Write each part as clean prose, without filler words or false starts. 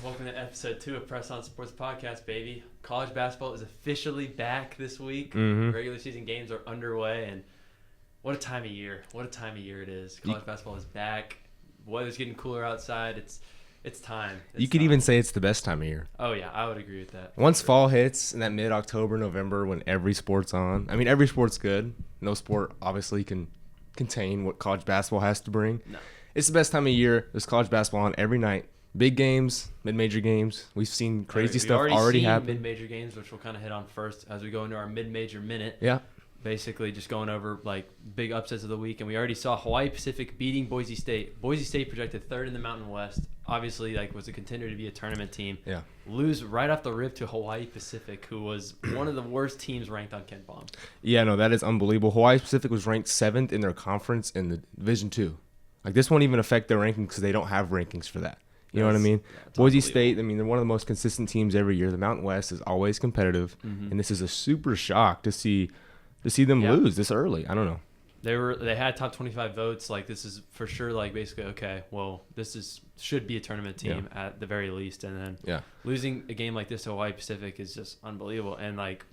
Welcome to episode 2 of Press On Sports Podcast, baby. College basketball is officially back this week. Mm-hmm. Regular season games are underway, and what a time of year. What a time of year it is. College basketball is back. Weather's getting cooler outside. It's time. You could even say it's the best time of year. Oh, yeah, I would agree with that. Once fall hits in that mid-October, November, when every sport's on. I mean, every sport's good. No sport obviously can contain what college basketball has to bring. No. It's the best time of year. There's college basketball on every night. Big games, mid-major games. We've seen crazy stuff already happen. Mid-major games, which we'll kind of hit on first as we go into our mid-major minute. Yeah. Basically just going over like big upsets of the week, and we already saw Hawaii Pacific beating Boise State. Boise State projected third in the Mountain West. Obviously, like, was a contender to be a tournament team. Yeah. Lose right off the rip to Hawaii Pacific, who was one of the worst teams ranked on KenPom. Yeah, no, that is unbelievable. Hawaii Pacific was ranked 7th in their conference in the Division II. Like, this won't even affect their rankings because they don't have rankings for that. You know what I mean? Yeah, Boise State, I mean, they're one of the most consistent teams every year. The Mountain West is always competitive, and this is a super shock to see them lose this early. I don't know. They had top 25 votes. Like, this is for sure, like, basically, okay, well, should be a tournament team at the very least. And then losing a game like this to Hawaii Pacific is just unbelievable. And, like,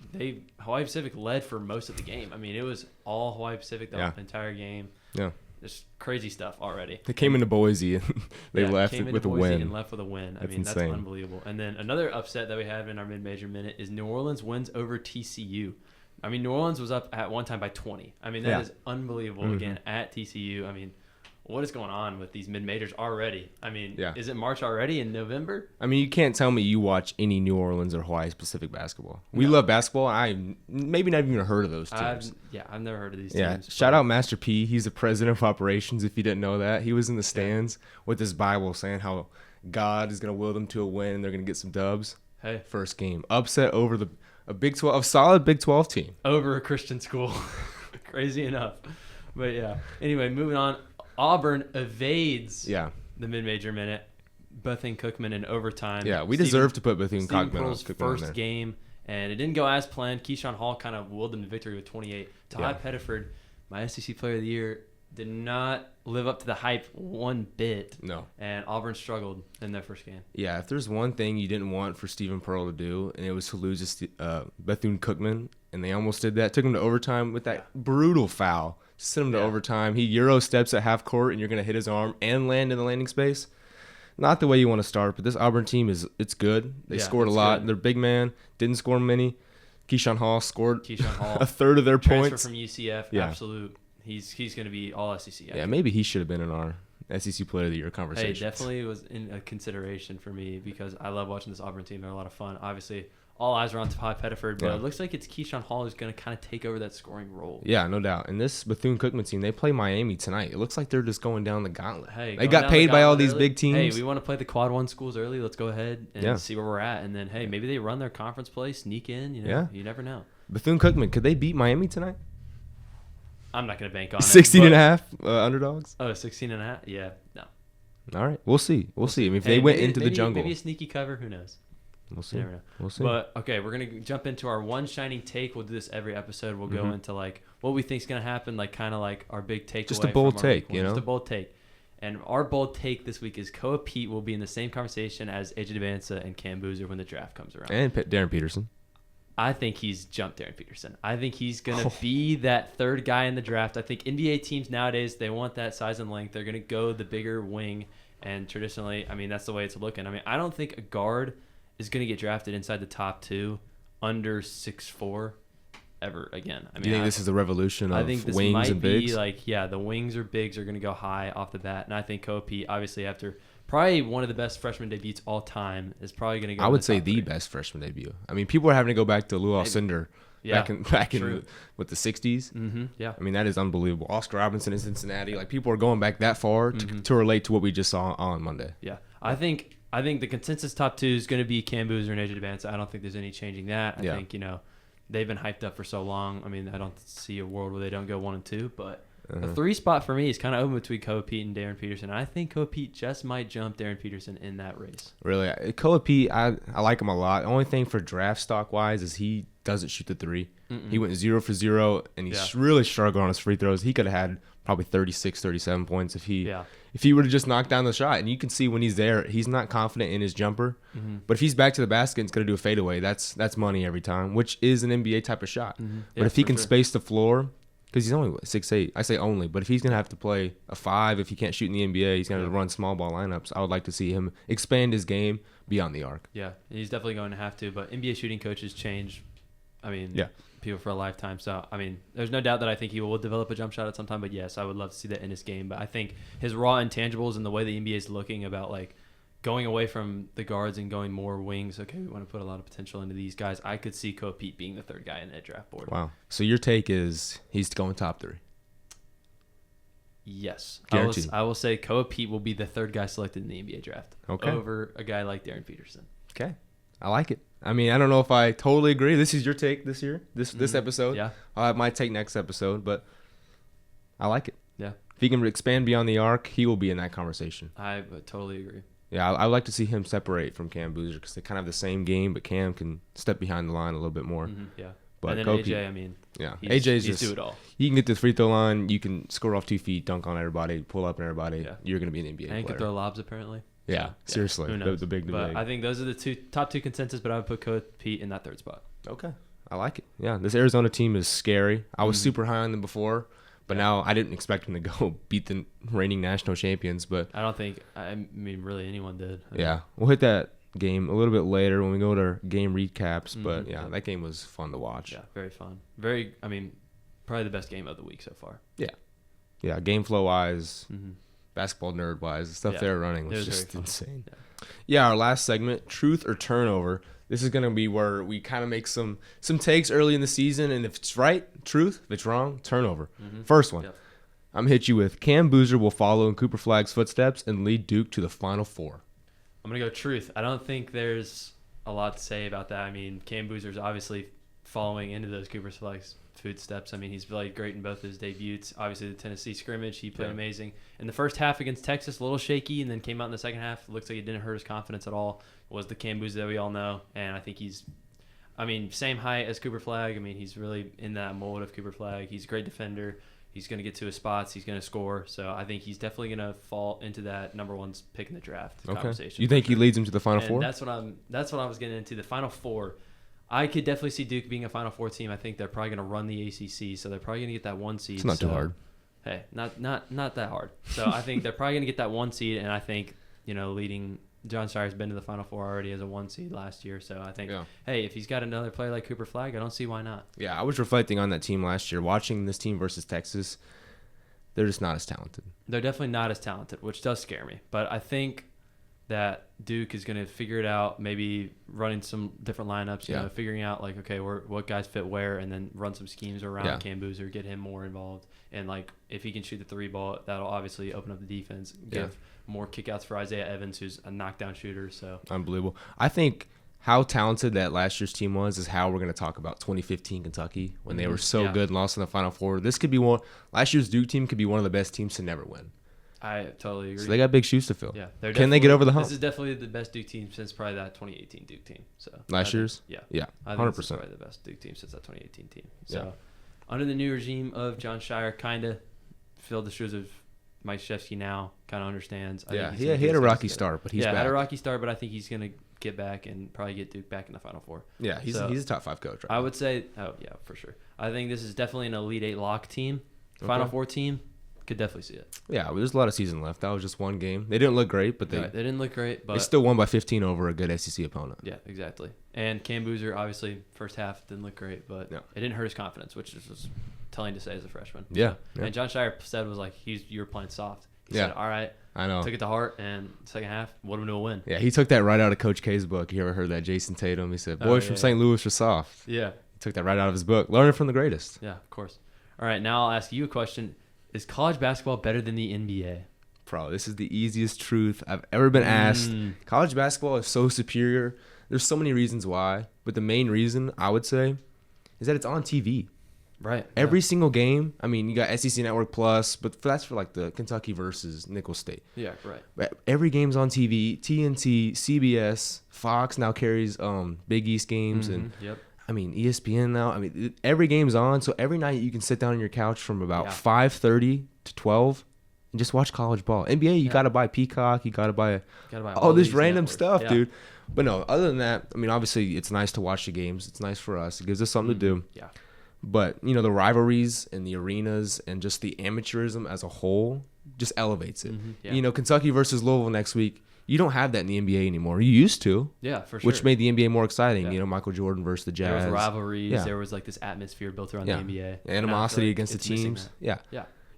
Hawaii Pacific led for most of the game. I mean, it was all Hawaii Pacific the entire game. Yeah. Just crazy stuff already. They came into Boise and they left with a win. And left with a win. That's that's insane. unbelievable. And then another upset that we have in our mid-major minute is New Orleans wins over TCU. I mean, New Orleans was up at one time by 20. I mean, that is unbelievable. Again, at TCU. I mean, what is going on with these mid-majors already? I mean, is it March already in November? I mean, you can't tell me you watch any New Orleans or Hawaii Pacific basketball. We love basketball. I maybe not even heard of those teams. I've never heard of these teams. Yeah, shout out Master P. He's the president of operations, if you didn't know that. He was in the stands with his Bible saying how God is going to will them to a win and they're going to get some dubs. Hey. First game. Upset over a solid Big 12 team. Over a Christian school. Crazy enough. But, yeah. Anyway, moving on. Auburn evades the mid-major minute. Bethune-Cookman in overtime. Yeah, we deserve to put Bethune-Cookman on first game, and it didn't go as planned. Keyshawn Hall kind of willed them to victory with 28. Todd Pettiford, my SEC Player of the Year, did not live up to the hype one bit. No. And Auburn struggled in their first game. Yeah, if there's one thing you didn't want for Stephen Pearl to do, and it was to lose Bethune-Cookman, and they almost did that. Took him to overtime with that brutal foul. Send him to overtime. He Euro steps at half court, and you're going to hit his arm and land in the landing space. Not the way you want to start, but this Auburn team it's good. They scored a lot. Good. Their big man didn't score many. Keyshawn Hall scored a third of their points. Transfer from UCF, absolute. He's going to be all SEC. Yeah, maybe he should have been in our SEC Player of the Year conversation. Hey, definitely was in a consideration for me because I love watching this Auburn team. They're a lot of fun. Obviously, all eyes are on Todd Pettiford, but it looks like it's Keyshawn Hall who's going to kind of take over that scoring role. Yeah, no doubt. And this Bethune-Cookman team, they play Miami tonight. It looks like they're just going down the gauntlet. Hey, they got paid by all these big teams. Hey, we want to play the Quad 1 schools early. Let's go ahead and see where we're at. And then, hey, maybe they run their conference play, sneak in. You never know. Bethune-Cookman, could they beat Miami tonight? I'm not going to bank on it. 16.5 underdogs? Oh, 16.5? Yeah, no. All right, we'll see. We'll see. I mean, if they went into the jungle. Maybe a sneaky cover. Who knows? We'll see. Never know. We'll see. But, okay, we're going to jump into our one shining take. We'll do this every episode. We'll go into, like, what we think is going to happen, like, kind of like our big takeaway. Just a bold take, you know? Just a bold take. And our bold take this week is Koa Pete will be in the same conversation as AJ Devanza and Cam Boozer when the draft comes around. And Darren Peterson. I think he's jumped Darren Peterson. I think he's going to be that third guy in the draft. I think NBA teams nowadays, they want that size and length. They're going to go the bigger wing. And traditionally, I mean, that's the way it's looking. I mean, I don't think a guard is going to get drafted inside the top 2 under 6'4" ever again. I mean, you think this is the revolution of wings and bigs? The wings or bigs are going to go high off the bat. And I think Koa Pete, obviously, after probably one of the best freshman debuts all time, is probably going to go. I would say the best freshman debut. I mean, people are having to go back to Lou Alcindor back in with the 60s. Mm-hmm. Yeah. I mean, that is unbelievable. Oscar Robinson in Cincinnati. Like, people are going back that far to relate to what we just saw on Monday. Yeah. I think the consensus top 2 is going to be Cam Boozer and AJ Devanza. I don't think there's any changing that. I think, they've been hyped up for so long. I mean, I don't see a world where they don't go 1 and 2, but the 3 spot for me is kind of open between Koa Pete and Darren Peterson. I think Koa Pete just might jump Darren Peterson in that race. Really? Koa Pete, I like him a lot. The only thing for draft stock wise is he doesn't shoot the three. Mm-mm. He went 0 for 0, and he really struggled on his free throws. He could have had probably 36, 37 points if he would have just knocked down the shot. And you can see when he's there, he's not confident in his jumper. Mm-hmm. But if he's back to the basket and he's going to do a fadeaway, that's money every time, which is an NBA type of shot. Mm-hmm. But if he can space the floor, because he's only 6'8", I say only, but if he's going to have to play a 5, if he can't shoot in the NBA, he's going to run small ball lineups. I would like to see him expand his game beyond the arc. Yeah, he's definitely going to have to. But NBA shooting coaches change, people for a lifetime. So, there's no doubt that I think he will develop a jump shot at some time. But, yes, I would love to see that in his game. But I think his raw intangibles and the way the NBA is looking about, like, going away from the guards and going more wings, okay, we want to put a lot of potential into these guys. I could see Kobe Pete being the third guy in that draft board. Wow. So your take is he's going top 3? Yes. Guaranteed. I will say Kobe Pete will be the third guy selected in the NBA draft over a guy like Darren Peterson. Okay. I like it. I don't know if I totally agree. This is your take this year, this episode. Yeah. I'll have my take next episode, but I like it. Yeah. If he can expand beyond the arc, he will be in that conversation. I would totally agree. Yeah, I would like to see him separate from Cam Boozer because they kind of have the same game, but Cam can step behind the line a little bit more. Mm-hmm, yeah. But and then Kobe, AJ, AJ's he's just do it all. You can get to the free throw line, you can score off 2 feet, dunk on everybody, pull up on everybody. Yeah. You're going to be an NBA And player. he can throw lobs apparently. Yeah, seriously. Who knows? The big debate. But I think those are the top two consensus, but I would put Kobe Pete in that third spot. Okay. I like it. Yeah, this Arizona team is scary. I was super high on them before, but now I didn't expect them to go beat the reigning national champions. But I don't think, really anyone did. We'll hit that game a little bit later when we go to our game recaps. But, that game was fun to watch. Yeah, very fun. Probably the best game of the week so far. Yeah. Yeah, game flow-wise, basketball nerd-wise, the stuff they were running was just insane. Yeah, our last segment, Truth or Turnover. This is going to be where we kind of make some takes early in the season, and if it's right, truth. If it's wrong, turnover. First one, I'm going to hit you with Cam Boozer will follow in Cooper Flagg's footsteps and lead Duke to the Final Four. I'm going to go truth. I don't think there's a lot to say about that. Cam Boozer's obviously following into those Cooper Flagg's footsteps. He's played great in both his debuts. Obviously, the Tennessee scrimmage, he played amazing. In the first half against Texas, a little shaky, and then came out in the second half. Looks like it didn't hurt his confidence at all. Was the Cam Boozer that we all know, and I think he's, same height as Cooper Flagg. He's really in that mold of Cooper Flagg. He's a great defender. He's going to get to his spots. He's going to score. So I think he's definitely going to fall into that number one pick in the draft conversation. You think he leads him to the Final Four? That's what I was getting into. The Final Four. I could definitely see Duke being a Final Four team. I think they're probably going to run the ACC, so they're probably going to get that 1 seed. It's not too hard. Hey, not that hard. So I think they're probably going to get that 1 seed, and I think leading John Shire's been to the Final Four already as a 1 seed last year. So I think, hey, if he's got another player like Cooper Flagg, I don't see why not. Yeah, I was reflecting on that team last year, watching this team versus Texas. They're just not as talented. They're definitely not as talented, which does scare me. But I think that Duke is going to figure it out, maybe running some different lineups, figuring out what guys fit where, and then run some schemes around Cam Boozer, get him more involved. And if he can shoot the 3 ball, that'll obviously open up the defense, give more kickouts for Isaiah Evans, who's a knockdown shooter. So unbelievable. I think how talented that last year's team was is how we're going to talk about 2015 Kentucky when they were so good and lost in the Final Four. This could be last year's Duke team could be one of the best teams to never win. I totally agree. So they got big shoes to fill. Yeah, can they get over the hump? This is definitely the best Duke team since probably that 2018 Duke team. So last year's, yeah, 100%. This is probably the best Duke team since that 2018 team. So under the new regime of John Shire, kind of filled the shoes of Mike Krzyzewski now. Kind of understands. He had a rocky start, but he's back. Had a rocky start, but I think he's gonna get back and probably get Duke back in the Final Four. Yeah, he's a top 5 coach. Right I would say, for sure. I think this is definitely an Elite 8 lock team, Final Four team. Could definitely see it. Yeah, well, there's a lot of season left. That was just one game. They didn't look great, but they didn't look great. But they still won by 15 over a good SEC opponent. Yeah, exactly. And Cam Boozer, obviously, first half didn't look great, but it didn't hurt his confidence, which is telling to say as a freshman. Yeah. And John Shire said was you were playing soft. He said, all right. I know. Took it to heart, and second half, what him to a win. Yeah, he took that right out of Coach K's book. You ever heard that? Jason Tatum. He said, boys from St. Louis are soft. Yeah. He took that right out of his book. Learning from the greatest. Yeah, of course. All right, now I'll ask you a question. Is college basketball better than the NBA? Bro, this is the easiest truth I've ever been asked. College basketball is so superior. There's so many reasons why, but the main reason I would say is that it's on TV. Right. Every single game. You got SEC Network Plus, but that's for the Kentucky versus Nicholls State. Yeah, right. But every game's on TV. TNT, CBS, Fox now carries Big East games, and I mean, ESPN now. I mean, every game's on, so every night you can sit down on your couch from about 5:30 to 12 and just watch college ball. NBA, you gotta buy Peacock. You gotta buy all this random stuff, dude. But no, other than that, I mean, obviously it's nice to watch the games. It's nice for us. It gives us something to do. Yeah. But, you know, the rivalries and the arenas and just the amateurism as a whole just elevates it. You know, Kentucky versus Louisville next week, you don't have that in the NBA anymore. You used to. Yeah, for sure. Which made the NBA more exciting. You know, Michael Jordan versus the Jazz. There was rivalries. Yeah. There was like this atmosphere built around the NBA. Animosity against the teams. Yeah.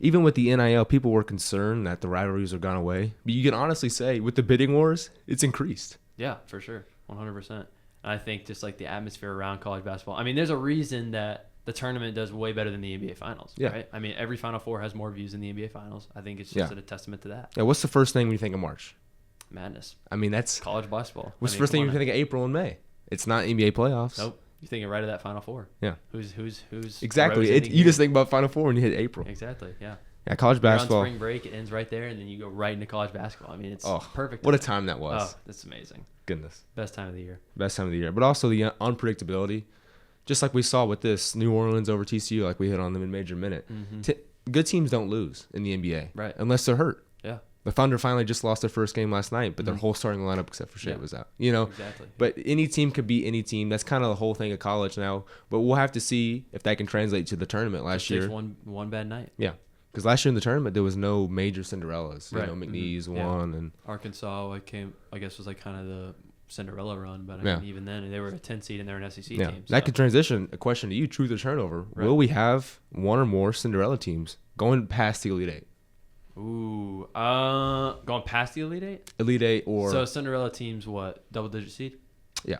Even with the NIL, people were concerned that the rivalries are gone away. But you can honestly say, with the bidding wars, it's increased. Yeah, for sure. 100%. And I think just like the atmosphere around college basketball. I mean, there's a reason that the tournament does way better than the NBA Finals, right? I mean, every Final Four has more views than the NBA Finals. I think it's just a testament to that. Yeah, what's the first thing when you think of March? Madness. I mean, that's... college basketball. What's the first thing you think of April and May? It's not NBA playoffs. Nope. You're thinking right of that Final Four. Yeah. Who's exactly. You just think about Final Four when you hit April. Exactly, yeah. Yeah, college basketball. You're on spring break, it ends right there, and then you go right into college basketball. I mean, it's perfect. What a time that was. Oh, that's amazing. Goodness. Best time of the year. Best time of the year. But also the unpredictability. Just like we saw with this New Orleans over TCU, like we hit on them in major minute. Good teams don't lose in the NBA, right? Unless they're hurt. Yeah. The Thunder finally just lost their first game last night, but their whole starting lineup except for Shea was out. You know, exactly. But any team could beat any team. That's kind of the whole thing of college now. But we'll have to see if that can translate to the tournament last year. Just one bad night. Yeah, because last year in the tournament there was no major Cinderellas. Right. You know, McNeese won, and Arkansas I guess was like kind of the Cinderella run, but I mean, even then they were a 10 seed and they're an SEC team. So. That could transition. A question to you: truth or turnover? Right. Will we have one or more Cinderella teams going past the Elite Eight? Ooh, going past the Elite Eight? Elite Eight or so Cinderella teams what? Double-digit seed? Yeah,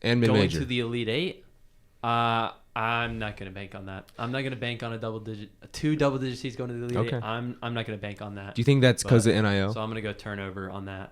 and mid-major. Going to the Elite Eight? I'm not gonna bank on that. I'm not gonna bank on two double-digit seeds going to the Elite Eight. I'm not gonna bank on that. Do you think that's because of NIL? So I'm gonna go turnover on that.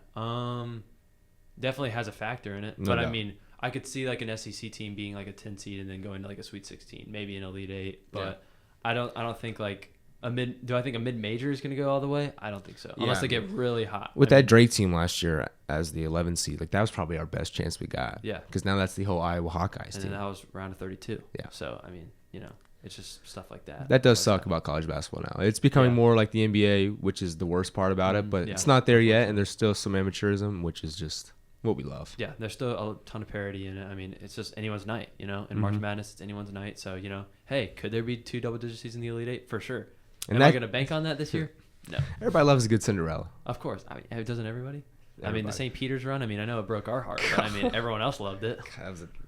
Definitely has a factor in it, no but doubt. I mean, I could see like an SEC team being like a 10 seed and then going to like a Sweet 16, maybe an Elite Eight. But I don't think like do I think a mid-major is going to go all the way? I don't think so, unless they get really hot. With that Drake team last year as the 11 seed, like that was probably our best chance we got. Yeah, because now that's the whole Iowa Hawkeyes and team. then that was round of 32. Yeah, so I mean, you know, it's just stuff like that. That does suck about college basketball now. It's becoming more like the NBA, which is the worst part about it. But it's not there yet, and there's still some amateurism, which is just what we love. Yeah, there's still a ton of parity in it. I mean, it's just anyone's night, you know. In March Madness, it's anyone's night. So, you know, hey, could there be two double-digit seeds in the Elite Eight? For sure. Am I going to bank on that this year? No. Everybody loves a good Cinderella. Of course. I mean, doesn't everybody? I mean, the St. Peter's run, I mean, I know it broke our heart, but I mean, everyone else loved it.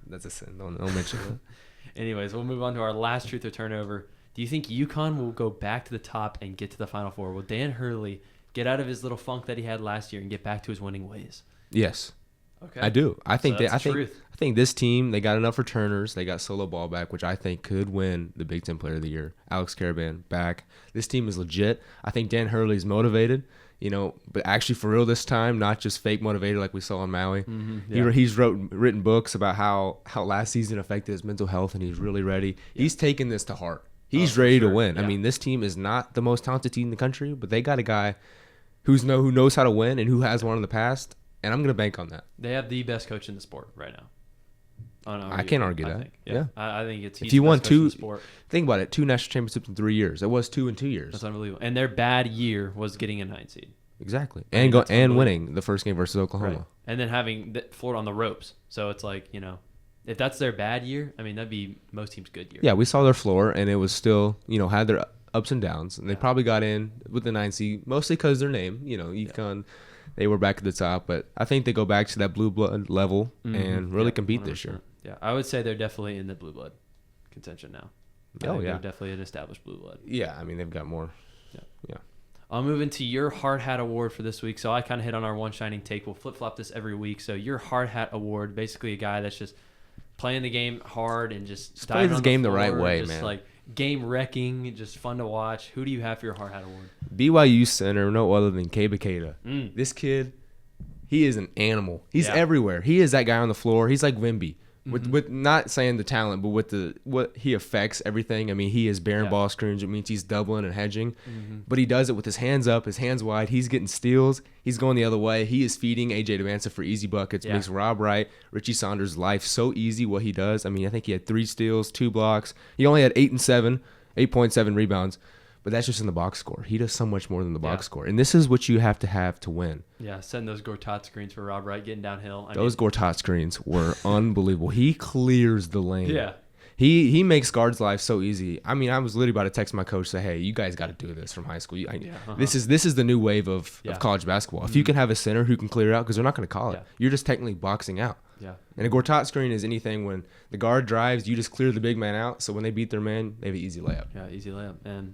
That's a sin. Don't mention that. Anyways, we'll move on to our last truth or turnover. Do you think UConn will go back to the top and get to the Final Four? Will Dan Hurley get out of his little funk that he had last year and get back to his winning ways? Yes. Okay. I do. I think so I think this team, they got enough returners. They got Solo Ball back, which I think could win the Big Ten Player of the Year. Alex Caravan back. This team is legit. I think Dan Hurley's motivated, you know, but actually for real this time, not just fake motivated like we saw on Maui. He's written books about how last season affected his mental health, and he's really ready. Yeah. He's taking this to heart. He's ready to win. Yeah. I mean, this team is not the most talented team in the country, but they got a guy who knows how to win and who has won in the past. And I'm going to bank on that. They have the best coach in the sport right now. I can't argue that. Yeah. I think it's if you won two, think about it, 2 national championships in 3 years. It was 2 in 2 years. That's unbelievable. And their bad year was getting a 9 seed. Exactly. And winning the first game versus Oklahoma. Right. And then having Florida on the ropes. So it's like, you know, if that's their bad year, I mean, that'd be most teams' good year. Yeah, we saw their floor, and it was still, you know, had their ups and downs. And they probably got in with the 9 seed, mostly because their name, you know, UConn. Yeah. They were back at the top, but I think they go back to that blue blood level and really compete 100%. This year. Yeah, I would say they're definitely in the blue blood contention now. They're definitely an established blue blood. Yeah, I mean, they've got more. Yeah. I'll move into your hard hat award for this week. So I kind of hit on our one shining take. We'll flip-flop this every week. So your hard hat award, basically a guy that's just playing the game hard and just play this game the right way, man. Like game wrecking, just fun to watch. Who do you have for your hard hat award? BYU center, no other than Keba Keita. This kid, he is an animal. He's everywhere. He is that guy on the floor. He's like Wemby. With not saying the talent, but with what he affects everything. I mean, he is bearing ball screens. It means he's doubling and hedging, but he does it with his hands up, his hands wide. He's getting steals. He's going the other way. He is feeding AJ Devanza for easy buckets. Makes Rob Wright, Richie Saunders' life so easy. What he does. I mean, I think he had 3 steals, 2 blocks. He only had 8.7 rebounds. But that's just in the box score. He does so much more than the box score. And this is what you have to win. Yeah, setting those Gortat screens for Rob Wright, getting downhill. Those Gortat screens were unbelievable. He clears the lane. Yeah. He makes guards' life so easy. I mean, I was literally about to text my coach, say, hey, you guys got to do this from high school. This is the new wave of college basketball. If you can have a center who can clear out, because they're not going to call it. You're just technically boxing out. Yeah. And a Gortat screen is anything when the guard drives, you just clear the big man out. So when they beat their man, they have an easy layup. Yeah, easy layup. And,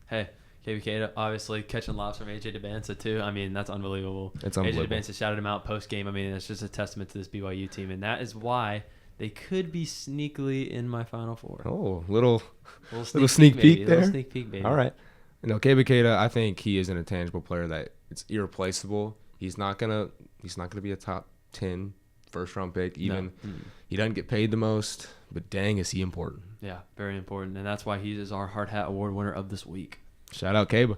hey, KB Keita obviously catching lobs from AJ Devanza too. I mean, that's unbelievable. It's unbelievable. AJ Devanza shouted him out post game. I mean, it's just a testament to this BYU team, and that is why they could be sneakily in my Final Four. Oh, little sneak peek there. Little sneak peek, baby. All right. KB Keita, I think he is an intangible player that it's irreplaceable. He's not gonna be a top 10 first round pick. Even he doesn't get paid the most, but dang, is he important. Yeah, very important, and that's why he is our Hard Hat Award winner of this week. Shout out Kaba.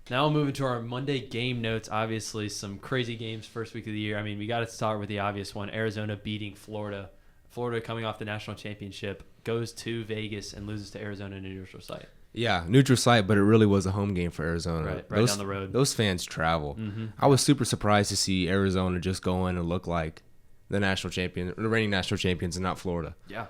Now we'll move into our Monday game notes. Obviously, some crazy games first week of the year. I mean, we got to start with the obvious one. Arizona beating Florida. Florida coming off the national championship, goes to Vegas and loses to Arizona in a neutral site. Yeah, neutral site, but it really was a home game for Arizona. Right down the road. Those fans travel. I was super surprised to see Arizona just go in and look like the reigning national champions, and not Florida. Yeah.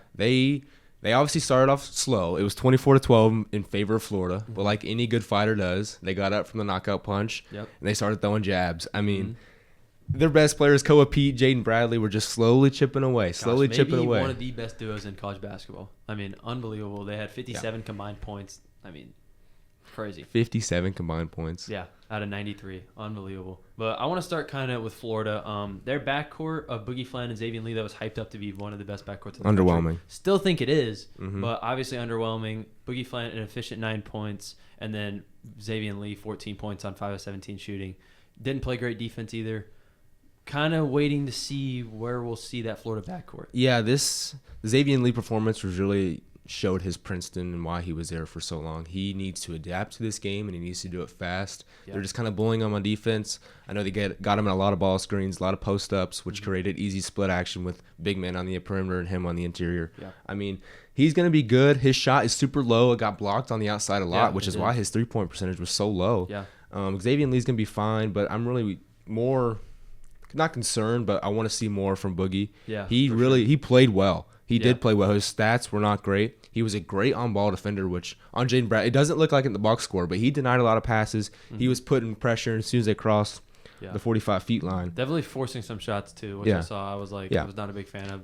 They obviously started off slow. It was 24-12 in favor of Florida. But like any good fighter does, they got up from the knockout punch, and they started throwing jabs. I mean, their best players, Koa Pete, Jaden Bradley, were just slowly chipping away, chipping away. One of the best duos in college basketball. I mean, unbelievable. They had 57 combined points. I mean, crazy. 57 combined points. Yeah, out of 93. Unbelievable. But I want to start kind of with Florida. Their backcourt of Boogie Flan and Xavier Lee that was hyped up to be one of the best backcourts in the underwhelming country. Still think it is, but obviously underwhelming. Boogie Flan an efficient 9 points, and then Xavier Lee 14 points on 5 of 17 shooting. Didn't play great defense either. Kind of waiting to see where we'll see that Florida backcourt. Yeah, this Xavier Lee performance was really showed his Princeton and why he was there for so long. He needs to adapt to this game, and he needs to do it fast. They're just kind of bullying him on defense. I know they got him in a lot of ball screens, a lot of post-ups, which created easy split action with big men on the perimeter and him on the interior. Yeah. I mean, he's going to be good. His shot is super low. It got blocked on the outside a lot, which is why his three-point percentage was so low. Yeah. Xavier Lee's going to be fine, but I'm really more not concerned, but I want to see more from Boogie. Yeah, he played well. He did play well. His stats were not great. He was a great on-ball defender, which on Jaden Brad, it doesn't look like in the box score, but he denied a lot of passes. He was putting pressure as soon as they crossed the 45 feet line. Definitely forcing some shots too, which I saw. I was like, I was not a big fan of.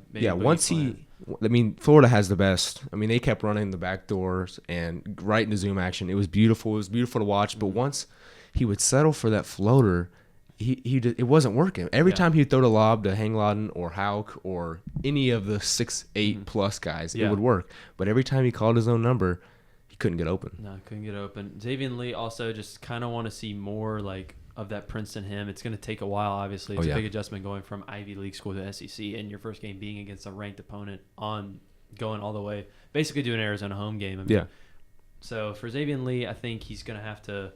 Florida has the best. I mean, they kept running the back doors and right into zoom action. It was beautiful. It was beautiful to watch. But once he would settle for that floater, it wasn't working. Every time he would throw the lob to Hangladen or Hauk or any of the 6'8 plus guys, it would work. But every time he called his own number, he couldn't get open. No, couldn't get open. Xavier Lee also just kind of want to see more like of that Princeton him. It's going to take a while, obviously. It's a big adjustment going from Ivy League school to SEC, and your first game being against a ranked opponent going all the way, basically doing an Arizona home game. I mean, so for Xavier Lee, I think he's going to have to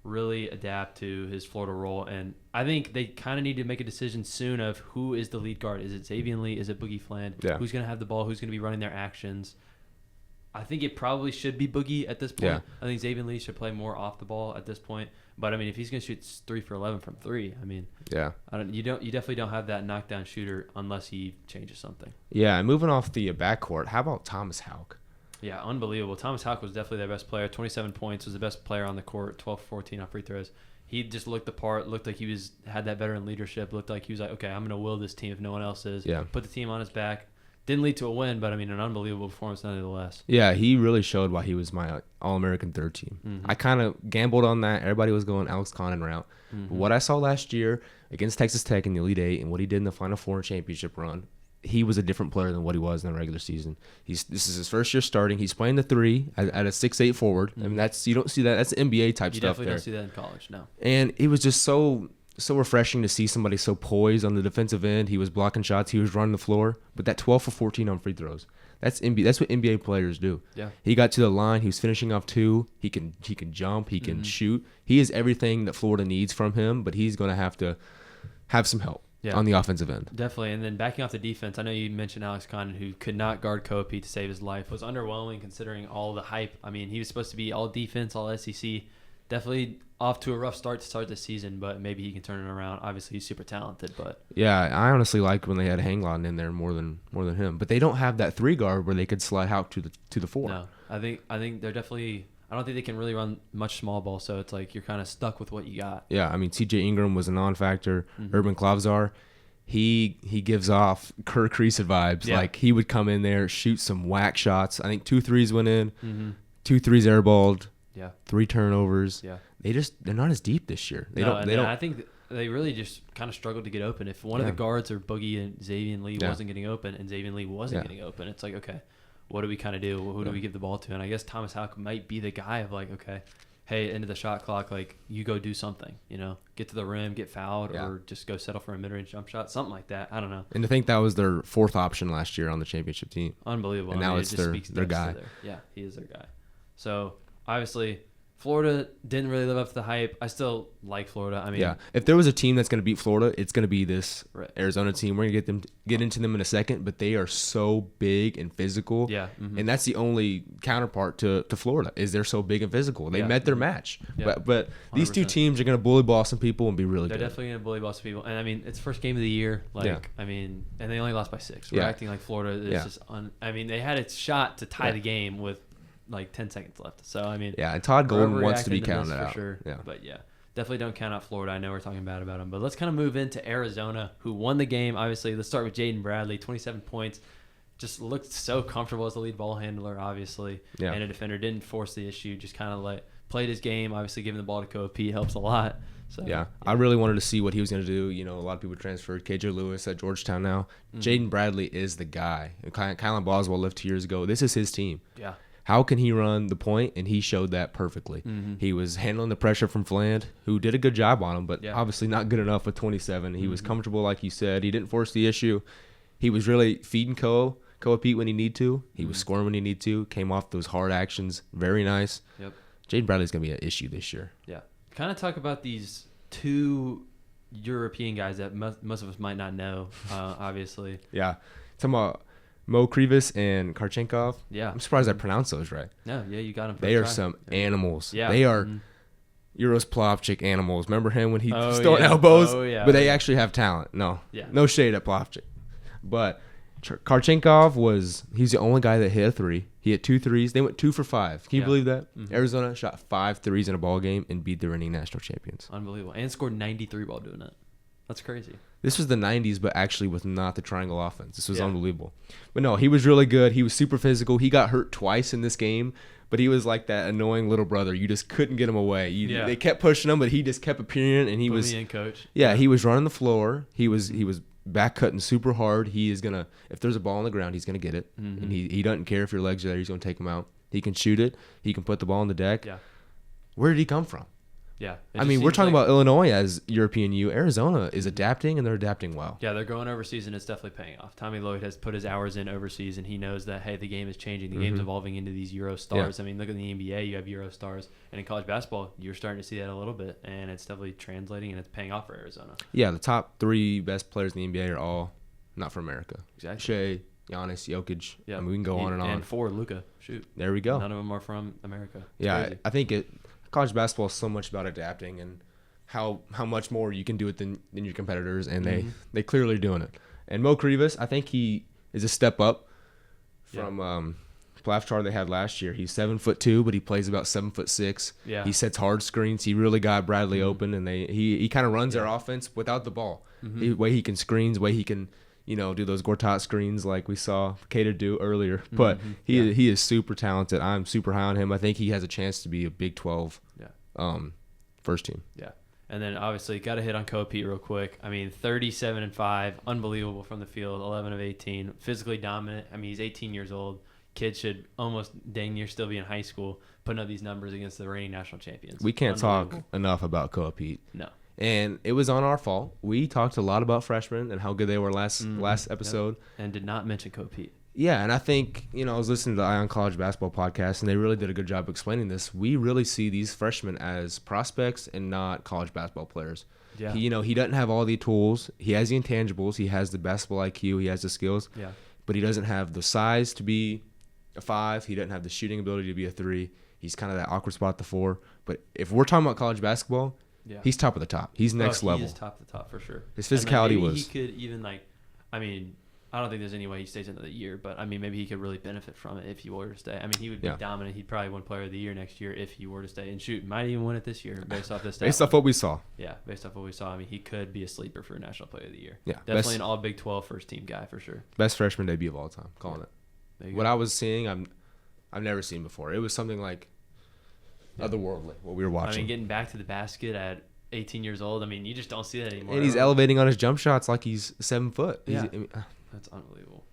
really adapt to his Florida role, and I think they kind of need to make a decision soon of who is the lead guard. Is it Xavier Lee? Is it Boogie Flan? Who's going to have the ball? Who's going to be running their actions? I think it probably should be Boogie at this point. I think Xavier Lee should play more off the ball at this point. But I mean, if he's going to shoot 3 for 11 from 3, I mean, you definitely don't have that knockdown shooter unless he changes something. Yeah, and moving off the backcourt, how about Thomas Hauk? Yeah, unbelievable. Thomas Hauk was definitely their best player. 27 points, was the best player on the court. 12-14 on free throws. He just looked the part. Looked like he had that veteran leadership. Looked like he was like, okay, I'm going to will this team if no one else is. Yeah. Put the team on his back. Didn't lead to a win, but I mean, an unbelievable performance nonetheless. Yeah, he really showed why he was my All-American third team. I kind of gambled on that. Everybody was going Alex Connon route. But what I saw last year against Texas Tech in the Elite Eight and what he did in the Final Four and championship run, he was a different player than what he was in the regular season. This is his first year starting. He's playing the 3 at a 6'8 forward. I mean, you don't see that. That's NBA type stuff. You definitely don't see that in college, no. And it was just so so refreshing to see somebody so poised on the defensive end. He was blocking shots. He was running the floor. But that 12 for 14 on free throws. That's what NBA players do. Yeah. He got to the line. He was finishing off 2. He can jump. He can shoot. He is everything that Florida needs from him, but he's going to have some help on the offensive end. Definitely. And then backing off the defense, I know you mentioned Alex Condon, who could not guard Kobe to save his life. Was underwhelming considering all the hype. I mean, he was supposed to be all defense, all SEC. Definitely off to a rough start to start the season, but maybe he can turn it around. Obviously, he's super talented, but yeah, I honestly liked when they had Hanglon in there more than him. But they don't have that 3 guard where they could slide out to the 4. No, I think they're definitely. I don't think they can really run much small ball, so it's like you're kind of stuck with what you got. Yeah, I mean, C.J. Ingram was a non-factor. Urban Klavzar, he gives off Kirk Creased vibes. Yeah. Like he would come in there, shoot some whack shots. I think 2 threes went in, 2 threes airballed. Yeah. 3 turnovers. Yeah. They're not as deep this year. They don't. I think they really just kind of struggled to get open. If one of the guards or Boogie and Xavier Lee wasn't getting open, and Xavier Lee wasn't getting open, it's like, okay, what do we kind of do? Who do we give the ball to? And I guess Thomas Houck might be the guy of like, okay, hey, into the shot clock, like you go do something, get to the rim, get fouled, or just go settle for a mid-range jump shot, something like that. I don't know. And to think that was their 4th option last year on the championship team. Unbelievable. And now it's their guy. Yeah, he is their guy. So obviously, Florida didn't really live up to the hype. I still like Florida. I mean, yeah. If there was a team that's going to beat Florida, it's going to be this Arizona team. We're going to get into them in a second, but they are so big and physical. Yeah. And that's the only counterpart to Florida is they're so big and physical. They met their match. Yeah. But these 2 teams are going to bully ball some people and be really good. They're definitely going to bully ball some people. And I mean, it's first game of the year. I mean, and they only lost by 6. We're acting like Florida is just I mean, they had its shot to tie the game with like 10 seconds left. So, I mean. Yeah, and Todd Golden wants to be counted out. Sure. Yeah. But, definitely don't count out Florida. I know we're talking bad about them. But let's kind of move into Arizona, who won the game. Obviously, let's start with Jaden Bradley, 27 points. Just looked so comfortable as the lead ball handler, obviously. Yeah. And a defender didn't force the issue, just kind of played his game. Obviously, giving the ball to Kobe Pete helps a lot. So, yeah, I really wanted to see what he was going to do. A lot of people transferred. KJ Lewis at Georgetown now. Jaden Bradley is the guy. Kylan Boswell left 2 years ago. This is his team. Yeah. How can he run the point? And he showed that perfectly. He was handling the pressure from Fland, who did a good job on him, but obviously not good enough with 27. He was comfortable, like you said. He didn't force the issue. He was really feeding Koa Pete when he needed to. He was scoring when he needed to. Came off those hard actions. Very nice. Yep. Jaden Bradley's going to be an issue this year. Yeah. Kind of talk about these 2 European guys that most of us might not know, obviously. Yeah. Talking about Mo Krivas and Karchenkov. Yeah. I'm surprised I pronounced those right. No, you got them. They are some animals. Yeah. They are Euros Plavchik animals. Remember him when he was throwing elbows? Oh, yeah. But they actually have talent. No. Yeah. No shade at Plavchik. But Karchenkov he's the only guy that hit a 3. He hit 2 threes. They went 2 for 5. Can you believe that? Arizona shot 5 threes in a ball game and beat the reigning national champions. Unbelievable. And scored 93 while doing it. That's crazy. This was the 90s, but actually with not the triangle offense. This was unbelievable. But no, he was really good. He was super physical. He got hurt twice in this game, but he was like that annoying little brother. You just couldn't get him away. They kept pushing him, but he just kept appearing, and he was. Put me in, coach. Yeah, he was running the floor. He was back cutting super hard. He is gonna, if there's a ball on the ground, he's gonna get it, and he doesn't care if your legs are there. He's gonna take them out. He can shoot it. He can put the ball on the deck. Yeah. Where did he come from? Yeah. I mean, we're talking about Illinois as European U. Arizona is adapting, and they're adapting well. Yeah, they're going overseas, and it's definitely paying off. Tommy Lloyd has put his hours in overseas, and he knows that, hey, the game is changing. The game's evolving into these Euro stars. Yeah. I mean, look at the NBA. You have Euro stars. And in college basketball, you're starting to see that a little bit, and it's definitely translating, and it's paying off for Arizona. Yeah, the top 3 best players in the NBA are all not from America. Exactly. Shea, Giannis, Jokic. Yeah. I mean, we can go on and on. And 4, Luka. Shoot. There we go. None of them are from America. It's yeah, I think college basketball is so much about adapting and how much more you can do it than your competitors, and they clearly doing it. And Mo Krivas, I think he is a step up from Plavchar they had last year. He's 7'2", but he plays about 7'6". Yeah. He sets hard screens. He really got Bradley open, and he kind of runs their offense without the ball. The way he can screens, way he can do those Gortat screens like we saw Cater do earlier. But he is super talented. I'm super high on him. I think he has a chance to be a Big 12 first team. Yeah. And then obviously got to hit on Kobe Pete real quick. I mean, 37-5, unbelievable from the field, 11 of 18, physically dominant. I mean, he's 18 years old. Kid should almost dang near still be in high school, putting up these numbers against the reigning national champions. We can't talk enough about Kobe Pete. No. And it was on our fault. We talked a lot about freshmen and how good they were last episode. Yep. And did not mention Coach Pete. Yeah, and I think, I was listening to the Ion College Basketball podcast, and they really did a good job explaining this. We really see these freshmen as prospects and not college basketball players. Yeah. He doesn't have all the tools. He has the intangibles. He has the basketball IQ. He has the skills. Yeah. But he doesn't have the size to be a 5. He doesn't have the shooting ability to be a 3. He's kind of that awkward spot at the 4. But if we're talking about college basketball, he's top of the top. He's next level. He is top of the top for sure. His physicality was. He could even I don't think there's any way he stays another year, but maybe he could really benefit from it if he were to stay. He would be dominant. He'd probably win Player of the Year next year if he were to stay. And shoot, might even win it this year based off this. Based off what we saw. Yeah, based off what we saw. He could be a sleeper for National Player of the Year. Yeah, definitely an All Big 12 first team guy for sure. Best freshman debut of all time. Calling it. What I was seeing, I've never seen before. It was something like otherworldly. What we were watching. Getting back to the basket at 18 years old. You just don't see that anymore. And he's elevating on his jump shots like he's 7 foot. Yeah, that's unbelievable.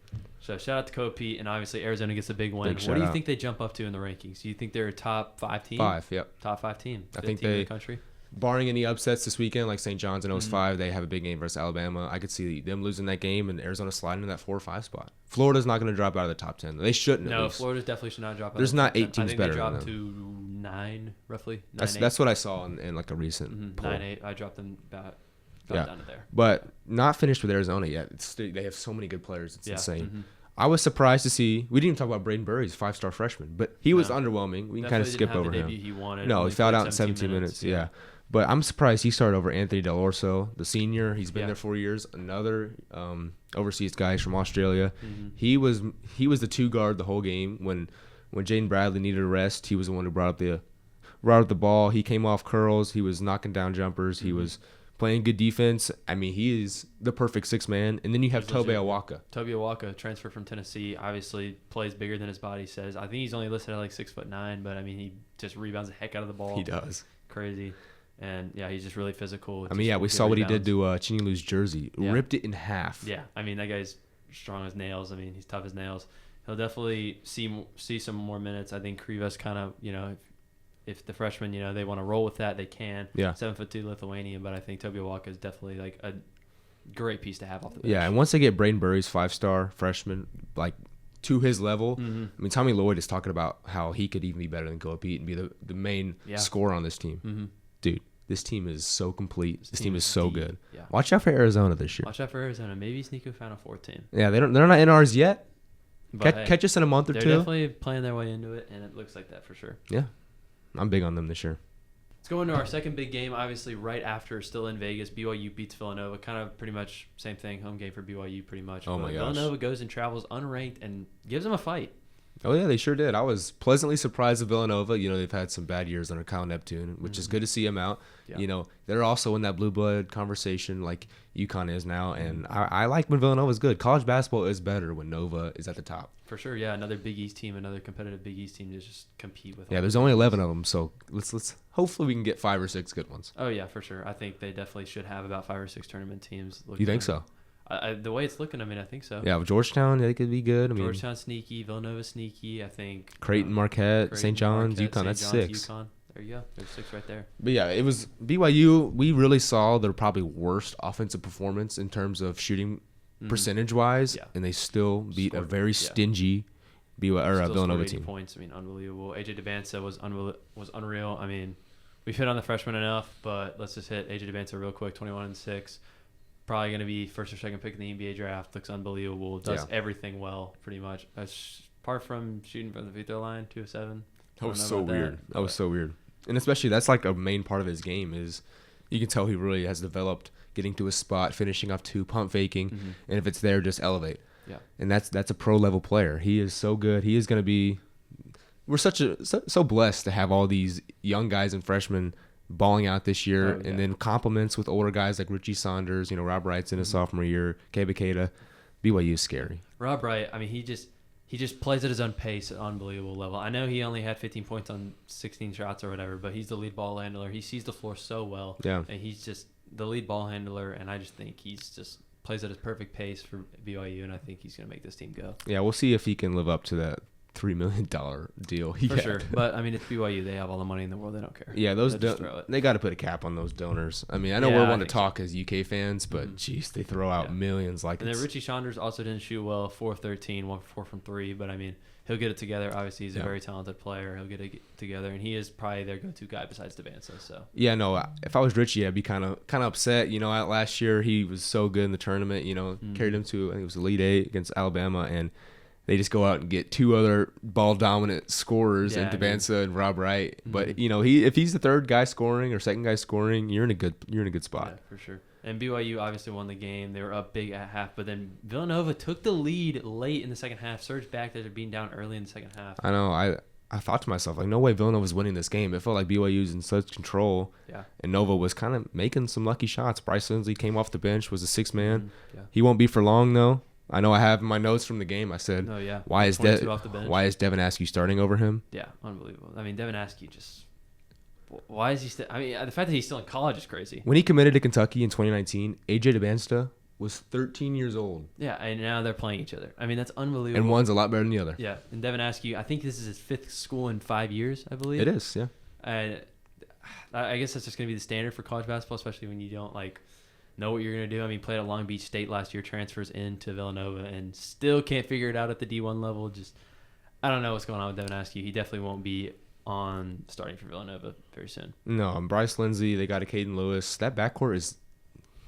So shout out to Coach Pete, and obviously Arizona gets a big win. What do you think they jump up to in the rankings? Do you think they're a top 5 team? 5, yep. Top 5 team. I think in the country. Barring any upsets this weekend, like St. John's in 05, they have a big game versus Alabama. I could see them losing that game and Arizona sliding in that 4 or 5 spot. Florida's not going to drop out of the top 10. They shouldn't. No, Florida definitely should not drop out. There's not 8 teams better than them. I think they dropped to 9, roughly. 9, that's what I saw in like a recent poll. 9-8. I dropped them about down to there. But not finished with Arizona yet. They have so many good players. It's insane. I was surprised to see. We didn't even talk about Braden Burry's 5-star freshman, but he was underwhelming. We can kind of skip over him. He wanted. No, he fouled out in 17 minutes. Yeah. But I'm surprised he started over Anthony Del Orso, the senior. He's been there 4 years. Another overseas guy from Australia. He was the 2 guard the whole game. When Jaden Bradley needed a rest, he was the one who brought up the ball. He came off curls. He was knocking down jumpers. He was playing good defense. He is the perfect 6 man. And then you have Tobe Awaka. Tobe Awaka, transfer from Tennessee, obviously plays bigger than his body says. I think he's only listed at like 6'9", but he just rebounds the heck out of the ball. He does. Crazy. And he's just really physical. We saw what he did to Chinilu's jersey. Yeah. Ripped it in half. Yeah. That guy's strong as nails. He's tough as nails. He'll definitely see some more minutes. I think Krivas kind of, if the freshmen, they want to roll with that, they can. Yeah. 7'2" Lithuanian, but I think Tobe Awaka is definitely like a great piece to have off the bench. Yeah, and once they get Braden Burry's 5-star freshman, like to his level, Tommy Lloyd is talking about how he could even be better than Coach Pete and be the main scorer on this team. Dude, this team is so complete. This team is so good. Yeah. Watch out for Arizona this year. Watch out for Arizona. Maybe sneak a Final Four team. Yeah, they're not in ours yet. Catch us in a month or 2. They're definitely playing their way into it, and it looks like that for sure. Yeah. I'm big on them this year. Let's go into our second big game. Obviously, right after, still in Vegas, BYU beats Villanova. Kind of pretty much same thing. Home game for BYU pretty much. Oh, my gosh. Villanova goes and travels unranked and gives them a fight. Oh, yeah, they sure did. I was pleasantly surprised with Villanova. They've had some bad years under Kyle Neptune, which is good to see them out. Yeah. They're also in that blue blood conversation like UConn is now, and I like when Villanova's good. College basketball is better when Nova is at the top. For sure, yeah. Another Big East team, another competitive Big East team to just compete with. Yeah, there's only 11 of them, so let's hopefully we can get 5 or 6 good ones. Oh, yeah, for sure. I think they definitely should have about 5 or 6 tournament teams. You think so? The way it's looking, I think so. Yeah, Georgetown, they could be good. Georgetown sneaky, Villanova sneaky. I think Creighton, Marquette, St. John's, UConn. That's 6. UConn. There you go. There's 6 right there. But yeah, it was BYU. We really saw their probably worst offensive performance in terms of shooting percentage wise, and they still beat a very stingy Villanova team. Points. Unbelievable. AJ DeBansa was unreal. We've hit on the freshman enough, but let's just hit AJ DeBansa real quick. 21-6. Probably going to be first or second pick in the NBA draft. Looks unbelievable. Does everything well, pretty much. Apart from shooting from the free throw line, 2 of 7. That was so weird. That was so weird. And especially that's like a main part of his game is you can tell he really has developed getting to a spot, finishing off 2, pump faking, and if it's there, just elevate. Yeah. And that's a pro level player. He is so good. He is going to be. We're so blessed to have all these young guys and freshmen balling out this year, and then compliments with older guys like Richie Saunders, Rob Wright's in his sophomore year, Keba Keita. BYU is scary. Rob Wright, he just plays at his own pace at an unbelievable level. I know he only had 15 points on 16 shots or whatever, but he's the lead ball handler. He sees the floor so well. Yeah. And he's just the lead ball handler, and I just think he's just plays at his perfect pace for BYU, and I think he's going to make this team go. Yeah, we'll see if he can live up to $3 million deal. For sure. But, I mean, it's BYU. They have all the money in the world. They don't care. Yeah, they got to put a cap on those donors. I mean, I know we're one to talk as UK fans, but, geez, they throw out millions. And then Richie Saunders also didn't shoot well, 4 of 13, 1 for 4 from 3. But, I mean, he'll get it together. Obviously, he's a very talented player. He'll get it together. And he is probably their go-to guy besides Devanza. So. Yeah, no, if I was Richie, I'd be kind of upset. You know, last year he was so good in the tournament, you know, carried him to, I think it was Elite Eight against Alabama, and they just go out and get 2 other ball-dominant scorers in Devanza and Rob Wright. But, you know, if he's the third guy scoring or second guy scoring, you're in a good spot. Yeah, for sure. And BYU obviously won the game. They were up big at half, but then Villanova took the lead late in the second half, surged back after being down early in the second half. I know. I thought to myself, like, no way Villanova's winning this game. It felt like BYU's in such control. Yeah. And Nova was kind of making some lucky shots. Bryce Lindsey came off the bench, was a 6th man. Yeah. He won't be for long, though. I know I have in my notes from the game, I said, why is Devin Askew starting over him? Yeah, unbelievable. I mean, Devin Askew just... Why is he still... I mean, the fact that he's still in college is crazy. When he committed to Kentucky in 2019, AJ DeBansta was 13 years old. Yeah, and now they're playing each other. I mean, that's unbelievable. And one's a lot better than the other. Yeah, and Devin Askew, I think this is his 5th school in 5 years, I believe. It is, yeah. And I guess that's just going to be the standard for college basketball, especially when you don't, like, know what you're going to do. I mean, played at Long Beach State last year, transfers into Villanova, and still can't figure it out at the D1 level. Just, I don't know what's going on with Devin Askew. He definitely won't be on starting for Villanova very soon. No, and Bryce Lindsey, they got a Caden Lewis. That backcourt is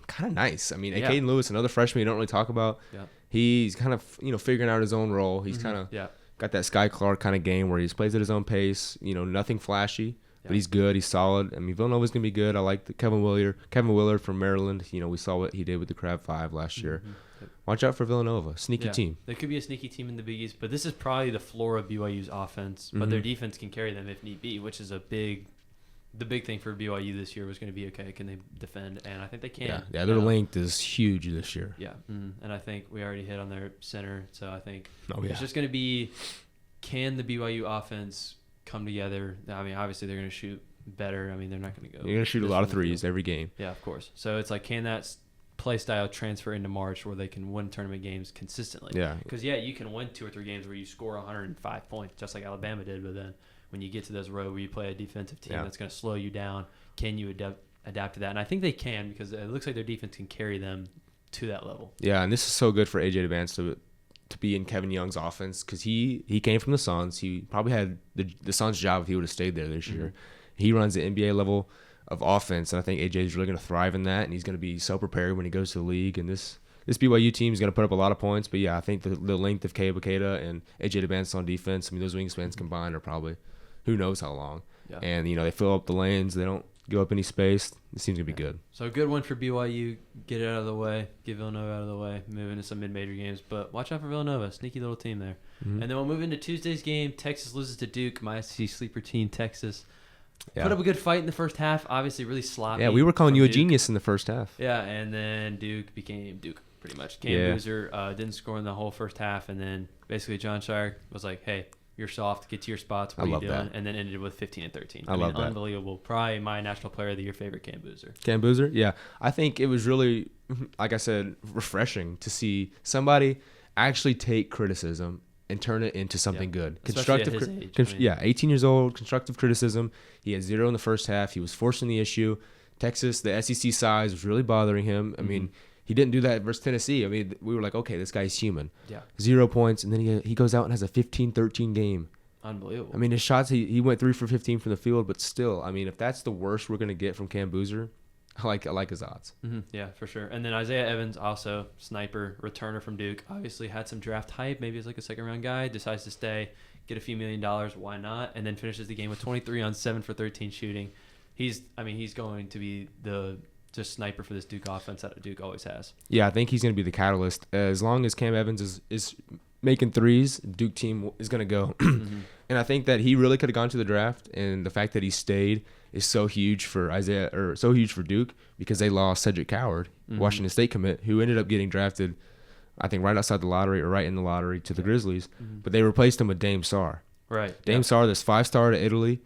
kind of nice. I mean, Caden Lewis, another freshman you don't really talk about. Yeah. He's kind of, figuring out his own role. He's kind of got that Sky Clark kind of game where he plays at his own pace, nothing flashy, but he's good. He's solid. I mean, Villanova's going to be good. I like Kevin Willard from Maryland. We saw what he did with the Crab 5 last year. Yep. Watch out for Villanova. Sneaky team. They could be a sneaky team in the Big East, but this is probably the floor of BYU's offense. But their defense can carry them if need be, which is the big thing for BYU this year was going to be, okay, can they defend? And I think they can. Yeah, their length is huge this year. Yeah, and I think we already hit on their center. So I think it's just going to be, can the BYU offense come together? I mean, obviously they're going to shoot better. I mean, they're not going to go. You're going to shoot a lot of threes every game. Yeah, of course. So it's like, can that play style transfer into March where they can win tournament games consistently? Yeah. Because, you can win 2 or 3 games where you score 105 points, just like Alabama did, but then when you get to those road where you play a defensive team that's going to slow you down, can you adapt to that? And I think they can, because it looks like their defense can carry them to that level. Yeah, and this is so good for AJ DeBansta to be in Kevin Young's offense, because he came from the Suns. He probably had the Suns' job if he would have stayed there this year. He runs the NBA level of offense, and I think AJ is really going to thrive in that, and he's going to be so prepared when he goes to the league. And this BYU team is going to put up a lot of points, but I think the length of Kea Bakeda and AJ DeBansta on defense, I mean, those wingspans combined are probably who knows how long. Yeah. And, they fill up the lanes. They don't give up any space. This team's going to be good. So a good one for BYU. Get it out of the way. Get Villanova out of the way. Move into some mid-major games. But watch out for Villanova. Sneaky little team there. And then we'll move into Tuesday's game. Texas loses to Duke. My SEC sleeper team, Texas. Yeah. Put up a good fight in the first half. Obviously, really sloppy. Yeah, we were calling you a genius in the first half. Yeah, and then Duke became Duke, pretty much. Cam Boozer didn't score in the whole first half, and then basically John Shire was like, hey, you're soft. Get to your spots. What are you doing? That. And then ended with 15 and 13. I love that. Unbelievable. Probably my National Player of the Year favorite, Cam Boozer. Cam Boozer? Yeah. I think it was really, like I said, refreshing to see somebody actually take criticism and turn it into something good. Constructive at his age. 18 years old, constructive criticism. He had 0 in the first half. He was forcing the issue. Texas, the SEC size was really bothering him. I mean, he didn't do that versus Tennessee. I mean, we were like, okay, this guy's human. Yeah. 0 points, and then he goes out and has a 15-13 game. Unbelievable. I mean, his shots, he went 3 for 15 from the field, but still, I mean, if that's the worst we're going to get from Cam Boozer, I like his odds. Yeah, for sure. And then Isaiah Evans, also sniper, returner from Duke, obviously had some draft hype. Maybe he's like a second-round guy, decides to stay, get a few $1 million. Why not? And then finishes the game with 23 on 7 for 13 shooting. He's going to be the just sniper for this Duke offense that Duke always has. Yeah, I think he's going to be the catalyst. As long as Cam Evans is making threes, Duke team is going to go. And I think that he really could have gone to the draft, and the fact that he stayed is so huge for so huge for Duke, because they lost Cedric Coward, Washington State commit, who ended up getting drafted, I think, right outside the lottery or right in the lottery to the Grizzlies. But they replaced him with Dame Sarr. Right. Dame Sarr, this 5-star to Italy.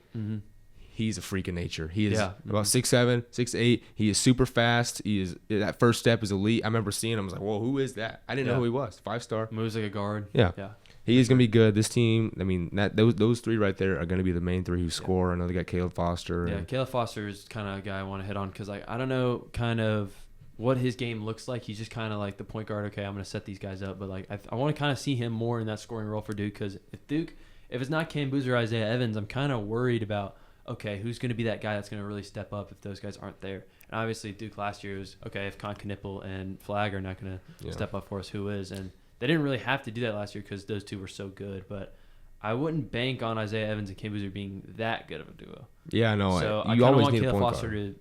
he's a freak of nature. He is Yeah. about 6'7", 6'8". He is super fast. That first step is elite. I remember seeing him. I was like, whoa, who is that? I didn't know who he was. 5-star. Moves like a guard. Yeah. Yeah. He is going to be good. This team, I mean, those three right there are going to be the main three who score. I know they got Caleb Foster. Yeah, Caleb Foster is kind of a guy I want to hit on because I don't know kind of what his game looks like. He's just kind of like the point guard. Okay, I'm going to set these guys up. But like I want to kind of see him more in that scoring role for Duke because if it's not Cam Boozer or Isaiah Evans, I'm kind of worried about, okay, who's going to be that guy that's going to really step up if those guys aren't there? And obviously Duke last year was, okay, if Con Knipple and Flag are not going to step up for us, who is? And they didn't really have to do that last year because those two were so good. But I wouldn't bank on Isaiah Evans and Cam Boozer being that good of a duo. Yeah, no. So I kind of want Caleb Foster to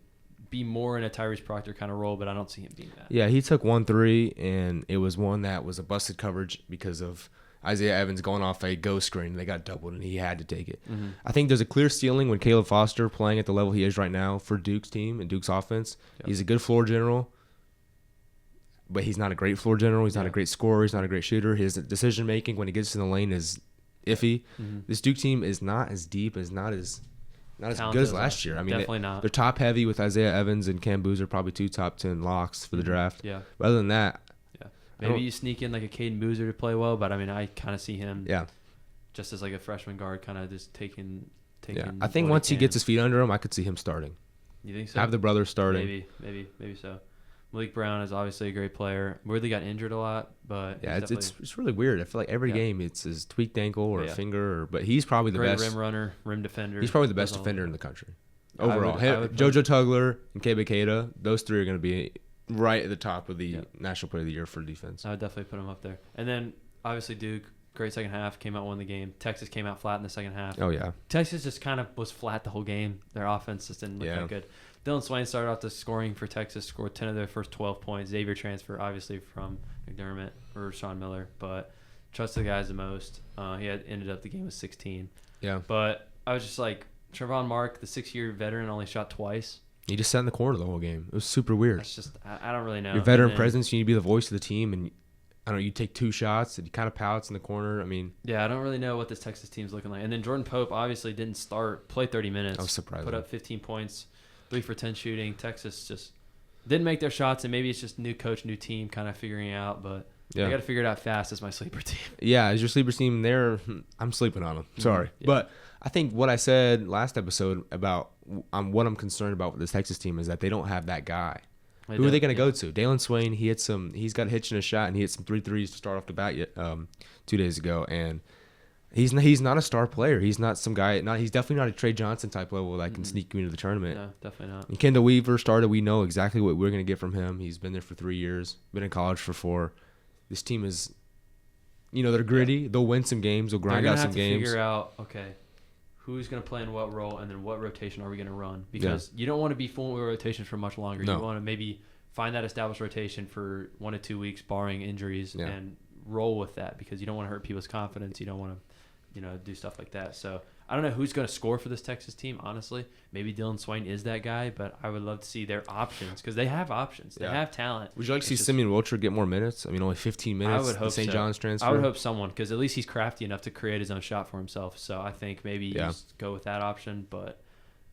be more in a Tyrese Proctor kind of role, but I don't see him being that. Yeah, he took 1-3, and it was one that was a busted coverage because of Isaiah Evans going off a ghost screen. They got doubled, and he had to take it. Mm-hmm. I think there's a clear ceiling when Caleb Foster playing at the level he is right now for Duke's team and Duke's offense. Yep. He's a good floor general, but he's not a great floor general. He's not a great scorer. He's not a great shooter. His decision-making when he gets in the lane is iffy. Mm-hmm. This Duke team is not as deep, not as good as last year. I mean, definitely not. They're top heavy with Isaiah Evans and Cam Boozer, probably 2 top 10 locks for the draft. Yeah. But other than that, maybe you sneak in like a Caden Boozer to play well, but I mean, I kind of see him just as like a freshman guard, kind of just taking. Yeah, I think once he gets his feet under him, I could see him starting. You think so? Have the brothers starting. Maybe so. Malik Brown is obviously a great player. Weirdly got injured a lot, but yeah, it's really weird. I feel like every game it's his tweaked ankle or a finger, but he's probably the best rim runner, rim defender. He's probably the best defender in the country overall. JoJo Tugler and Kebe Keita, those three are going to be right at the top of the National Player of the Year for defense. I would definitely put him up there. And then obviously Duke, great second half, came out, won the game. Texas came out flat in the second half. Oh yeah, Texas just kind of was flat the whole game. Their offense just didn't look that good. Dylan Swain started off the scoring for Texas, scored 10 of their first 12 points. Xavier transfer, obviously, from McDermott or Sean Miller, but trusted the guys the most. He ended up the game with 16. Yeah. But I was just like, Trevon Mark, the 6-year veteran, only shot twice. He just sat in the corner the whole game. It was super weird. That's just, I don't really know. Your veteran presence, you need to be the voice of the team, and I don't know, you take 2 shots, and he kind of pouts in the corner. I mean, yeah, I don't really know what this Texas team's looking like. And then Jordan Pope obviously didn't play 30 minutes. I was surprised. Put up 15 points. 3 for 10 shooting. Texas just didn't make their shots, and maybe it's just new coach, new team kind of figuring it out. But I got to figure it out fast as my sleeper team. Yeah, as your sleeper team there, I'm sleeping on them. Sorry. Yeah. But I think what I said last episode about what I'm concerned about with this Texas team is that they don't have that guy. Who are they going to go to? Dalen Swain, he's got a hitch in his shot, and he hit some 3 threes to start off the bat 2 days ago. And he's not a star player. He's not some guy. He's definitely not a Trey Johnson type level that can sneak you into the tournament. No, definitely not. And Kendall Weaver started. We know exactly what we're going to get from him. He's been there for 3 years. Been in college for 4. This team is, they're gritty. Yeah. They'll win some games. They'll grind out some games. They're going to have to figure out, okay, who's going to play in what role, and then what rotation are we going to run? Because you don't want to be full with rotations for much longer. No. You want to maybe find that established rotation for 1 to 2 weeks, barring injuries, and roll with that because you don't want to hurt people's confidence. You don't want to do stuff like that. So I don't know who's going to score for this Texas team, honestly. Maybe Dylan Swain is that guy, but I would love to see their options because they have options. They have talent. Would you like to see Simeon Wilcher get more minutes? I mean, only 15 minutes. I would hope St. John's transfer. I would hope someone because at least he's crafty enough to create his own shot for himself. So I think maybe you just go with that option. But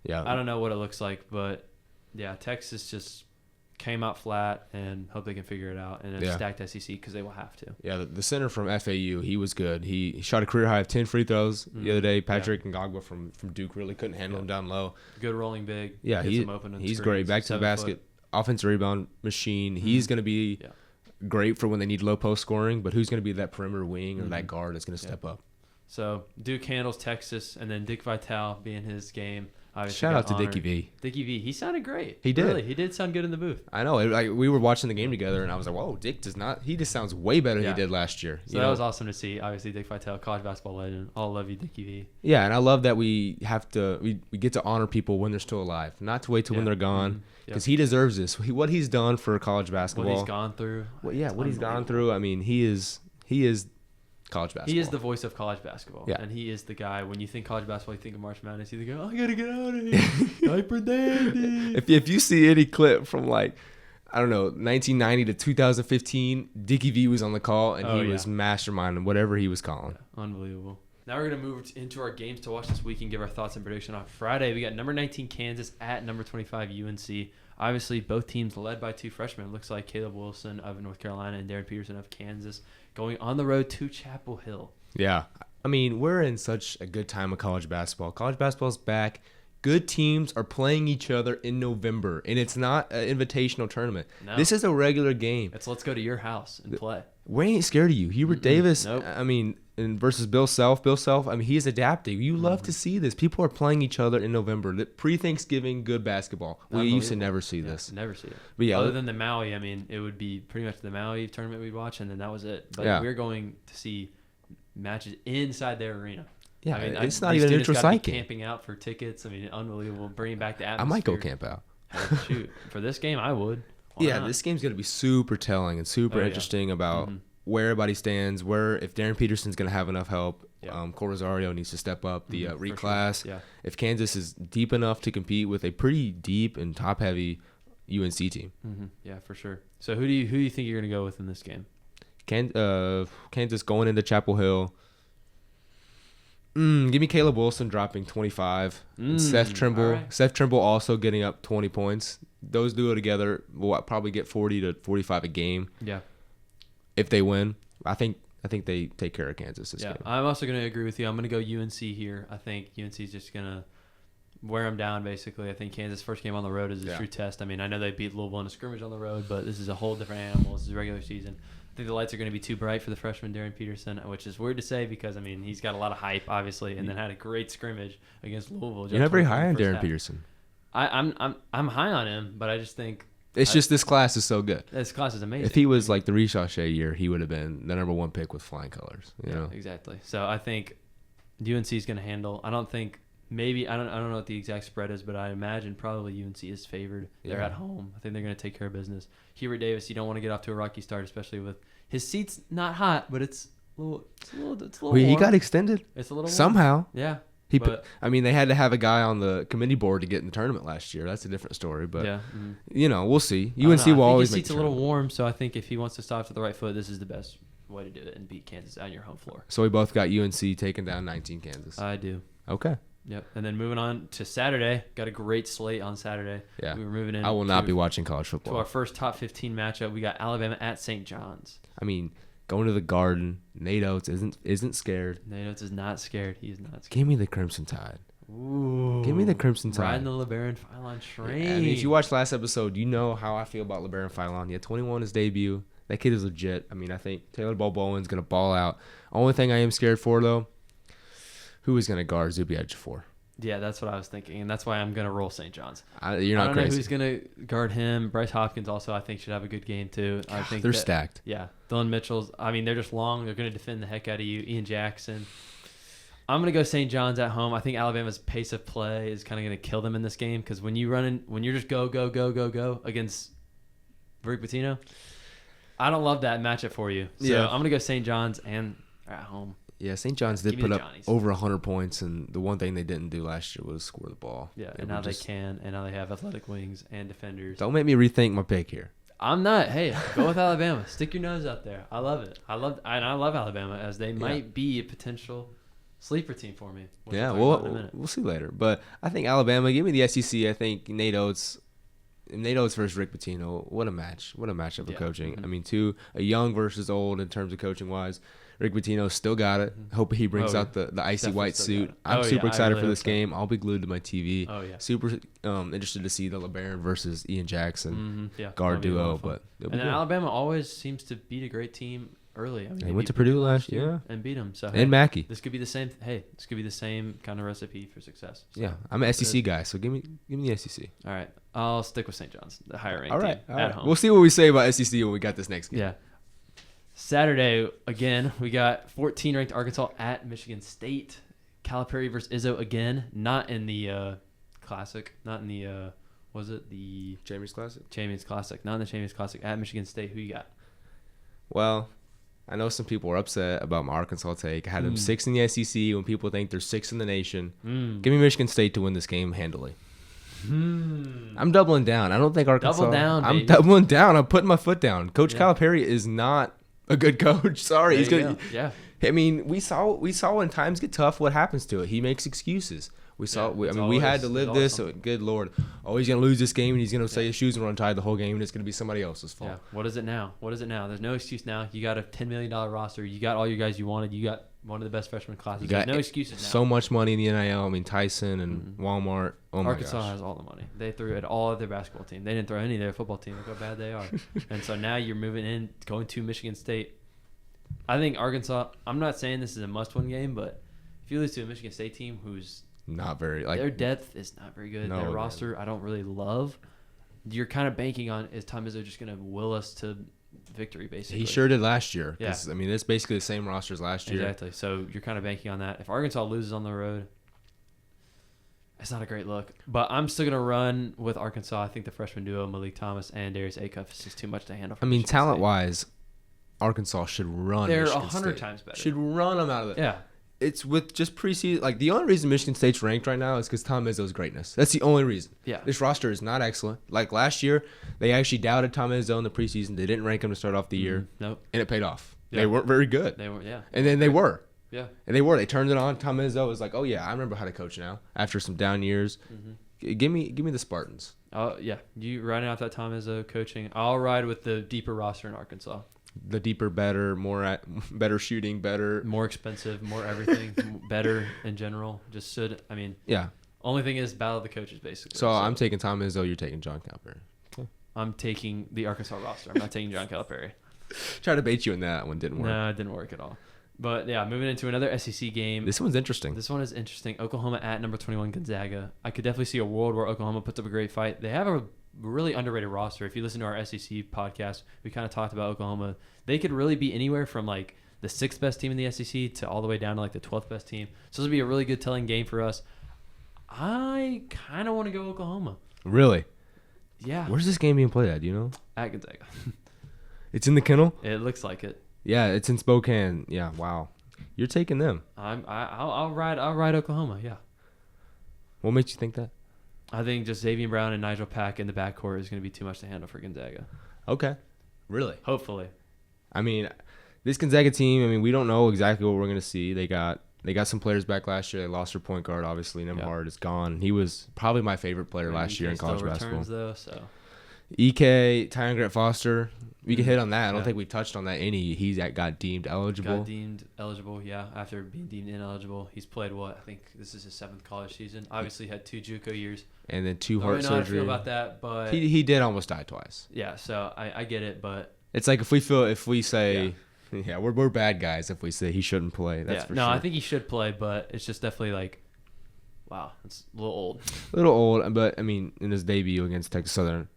I don't know what it looks like. But, Texas just came out flat and hope they can figure it out. And then stacked SEC because they will have to. Yeah, the center from FAU, he was good. He shot a career high of 10 free throws the other day. Patrick Ngagwa from Duke really couldn't handle him down low. Good rolling big. Yeah, he's great. Back to the basket. Offensive rebound machine. He's going to be great for when they need low post scoring, but who's going to be that perimeter wing or that guard that's going to step up? So Duke handles Texas, and then Dick Vitale being his game. Shout out to Dickie V. Dickie V. He sounded great. He did. Really, he did sound good in the booth. I know. Like we were watching the game together, and I was like, "Whoa, Dick does not. He just sounds way better than he did last year." So that was awesome to see. Obviously, Dick Vitale, college basketball legend. All love you, Dickie V. Yeah, and I love that we get to honor people when they're still alive, not to wait till when they're gone, because he deserves this. What he's done for college basketball, what he's gone through. What he's gone through. I mean, he is college basketball. He is the voice of college basketball. Yeah. And he is the guy, when you think college basketball, you think of March Madness, you think, I got to get out of here. Diaper Daddy. If you see any clip from 1990 to 2015, Dickie V was on the call, and he was masterminding whatever he was calling. Yeah. Unbelievable. Now we're going to move into our games to watch this week and give our thoughts and prediction on Friday. We got number 19 Kansas at number 25 UNC. Obviously, both teams led by 2 freshmen. It looks like Caleb Wilson of North Carolina and Darren Peterson of Kansas going on the road to Chapel Hill. Yeah. I mean, we're in such a good time of college basketball. College basketball's back. Good teams are playing each other in November, and it's not an invitational tournament. No. This is a regular game. It's let's go to your house and play. We ain't scared of you. Hubert Davis, Nope. I mean, versus Bill Self. Bill Self, I mean, he is adapting. You love to see this. People are playing each other in November. Pre-Thanksgiving, good basketball. We used to never see this. Never see it. But yeah, other than the Maui, I mean, it would be pretty much the Maui tournament we'd watch, and then that was it. But we're going to see matches inside their arena. Yeah, I mean, it's not even a neutral site game. Camping out for tickets. I mean, unbelievable. Bringing back the atmosphere. I might go camp out. Shoot, for this game, I would. Why not? This game's going to be super telling and super interesting about where everybody stands, if Darren Peterson's going to have enough help. Cole Rosario needs to step up the reclass. Sure. Yeah. If Kansas is deep enough to compete with a pretty deep and top-heavy UNC team. Yeah, for sure. So who do you think you're going to go with in this game? Kansas going into Chapel Hill. Give me Caleb Wilson dropping 25. Seth Trimble. Right. Seth Trimble also getting up 20 points. Those duo together will probably get 40 to 45 a game. Yeah. If they win, I think they take care of Kansas this game. I'm also going to agree with you. I'm going to go UNC here. I think UNC is just going to wear them down, basically. I think Kansas' first game on the road is a true test. I mean, I know they beat Louisville in a scrimmage on the road, but this is a whole different animal. This is regular season. I think the lights are going to be too bright for the freshman Darren Peterson, which is weird to say because, I mean, he's got a lot of hype, obviously, and then had a great scrimmage against Louisville. You're not very high on Darren Peterson. I'm high on him, but I just think it's just this class is so good. This class is amazing. If he was like the Ricochet year, he would have been the number 1 pick with flying colors. You know exactly. So I think UNC is going to handle. I don't think maybe I don't know what the exact spread is, but I imagine probably UNC is favored. They're at home. I think they're going to take care of business. Hubert Davis, you don't want to get off to a rocky start, especially with his seat's not hot, but it's a little Wait, he warm. got extended. It's a little warm. Somehow. Yeah. They had to have a guy on the committee board to get in the tournament last year. That's a different story, but we'll see. UNC will always make the tournament. His seat's a little warm, so I think if he wants to stop to the right foot, this is the best way to do it and beat Kansas on your home floor. So we both got UNC taking down 19 Kansas. I do. Okay. Yep. And then moving on to Saturday, got a great slate on Saturday. Yeah. We're moving in. I will not be watching college football. To our first top 15 matchup, we got Alabama at St. John's. I mean, going to the Garden, Nate Oates isn't scared. Nate Oates is not scared. He's not scared. Give me the Crimson Tide. Ooh. Give me the Crimson Tide. Riding the LeBaron Philon train. Yeah, I mean, if you watched last episode, you know how I feel about LeBaron Philon. Yeah, 21 his debut. That kid is legit. I mean, I think Taylor Bowen's going to ball out. Only thing I am scared for, though, who is going to guard Zubi Ejiofor? Yeah, that's what I was thinking, and that's why I'm going to roll St. John's. You're not I don't crazy. know who's going to guard him. Bryce Hopkins also, I think, should have a good game, too. I think they're stacked. Yeah. Dylan Mitchell's, I mean, they're just long. They're going to defend the heck out of you. Ian Jackson. I'm going to go St. John's at home. I think Alabama's pace of play is kind of going to kill them in this game because when you're just go against Rick Pitino, I don't love that matchup for you. So I'm going to go St. John's and at home. Yeah, St. John's did put up over 100 points, and the one thing they didn't do last year was score the ball. Yeah, and now they can, and now they have athletic wings and defenders. Don't make me rethink my pick here. I'm not. Hey, go with Alabama. Stick your nose out there. I love it. I love Alabama as they might be a potential sleeper team for me. Yeah, we'll see later. But I think Alabama, give me the SEC. I think Nate Oates versus Rick Pitino. What a match. What a matchup of coaching. Mm-hmm. I mean, a young versus old in terms of coaching-wise. Rick Pitino still got it. Hope he brings out the icy white suit. I'm super excited for this game. I'll be glued to my TV. Oh, yeah. Super interested to see the LeBaron versus Ian Jackson guard duo. But then Alabama always seems to beat a great team early. I mean, they went to Purdue last year and beat them. So and Mackey. This could be the same. Hey, this could be the same kind of recipe for success. So yeah, I'm an SEC guy, so give me the SEC. All right, I'll stick with St. John's, the higher ranked team at home. We'll see what we say about SEC when we got this next game. Yeah. Saturday, again, we got 14-ranked Arkansas at Michigan State. Calipari versus Izzo again. Not in the Classic. Not in the, was it the... Champions Classic? Champions Classic. Not in the Champions Classic. At Michigan State, who you got? Well, I know some people are upset about my Arkansas take. I had them 6 in the SEC when people think they're 6 in the nation. Give me Michigan State to win this game handily. I'm doubling down. I don't think Arkansas... Double down, baby. I'm doubling down. I'm putting my foot down. Coach Calipari is not a good coach. Sorry. He's gonna. Yeah. I mean, we saw when times get tough, what happens to it. He makes excuses. We had to live this. So, good Lord. Oh, he's going to lose this game, and he's going to say his shoes are untied the whole game, and it's going to be somebody else's fault. Yeah. What is it now? There's no excuse now. You got a $10 million roster. You got all your guys you wanted. You got one of the best freshman classes. There's no excuses now. So much money in the NIL. I mean, Tyson and Walmart. Oh, my Arkansas gosh. has all the money. They threw at all of their basketball team. They didn't throw any of their football team. Look how bad they are. And so now you're moving in, going to Michigan State. I think Arkansas, I'm not saying this is a must-win game, but if you lose to a Michigan State team who's not very, their depth is not very good. Their roster, I don't really love. You're kind of banking on, is Tom Izzo just going to will us to victory, basically? He sure did last year. Yeah. I mean, it's basically the same roster as last year. Exactly. So you're kind of banking on that. If Arkansas loses on the road, it's not a great look. But I'm still going to run with Arkansas. I think the freshman duo, Malik Thomas and Darius Acuff, is just too much to handle. I mean, talent-wise, Arkansas should run. They're Michigan 100 State. times better. Should run them out of it. Yeah. It's with just preseason. Like, the only reason Michigan State's ranked right now is because Tom Izzo's greatness. That's the only reason. Yeah. This roster is not excellent. Like, last year, they actually doubted Tom Izzo in the preseason. They didn't rank him to start off the year. Nope. And it paid off. Yeah. They weren't very good. They were, yeah. And then they were. Yeah. And they were. They turned it on. Tom Izzo was like, oh, yeah, I remember how to coach now. After some down years. Give me the Spartans. Oh, yeah. You riding out that Tom Izzo coaching. I'll ride with the deeper roster in Arkansas. The deeper, better, better shooting, better. More expensive, more everything, better in general. Just should, I mean. Yeah. Only thing is battle of the coaches, basically. So I'm taking Tom Izzo. You're taking John Calipari. Okay. I'm taking the Arkansas roster. I'm not taking John Calipari. Try to bait you in that one. Didn't work. No, it didn't work at all. But, yeah, moving into another SEC game. This one's interesting. This one is interesting. Oklahoma at number 21 Gonzaga. I could definitely see a world where Oklahoma puts up a great fight. They have a really underrated roster. If you listen to our SEC podcast, we kind of talked about Oklahoma. They could really be anywhere from, like, the 6th best team in the SEC to all the way down to, like, the 12th best team. So this will be a really good telling game for us. I kind of want to go Oklahoma. Really? Yeah. Where's this game being played at? Do you know? At Gonzaga. It's in the Kennel? It looks like it. Yeah, it's in Spokane. Yeah, wow. You're taking them. I'll ride Oklahoma, yeah. What makes you think that? I think just Xavier Brown and Nigel Pack in the backcourt is going to be too much to handle for Gonzaga. Okay. Really? Hopefully. I mean, this Gonzaga team, I mean, we don't know exactly what we're going to see. They got some players back last year. They lost their point guard, obviously. Nembhard is gone. He was probably my favorite player last year in college basketball. Though, so. EK, Tyon Grant Foster, we can hit on that. I don't think we touched on that any. He got deemed eligible. Got deemed eligible, yeah. After being deemed ineligible, he's played what? I think this is his 7th college season. Obviously had 2 JUCO years. And then 2 heart surgery. I don't know how to feel about that, but he did almost die twice. Yeah, so I get it, but it's like if we say we're bad guys if we say he shouldn't play. That's for sure. No, I think he should play, but it's just definitely like, wow, it's a little old. A little old, but I mean, in his debut against Texas Southern,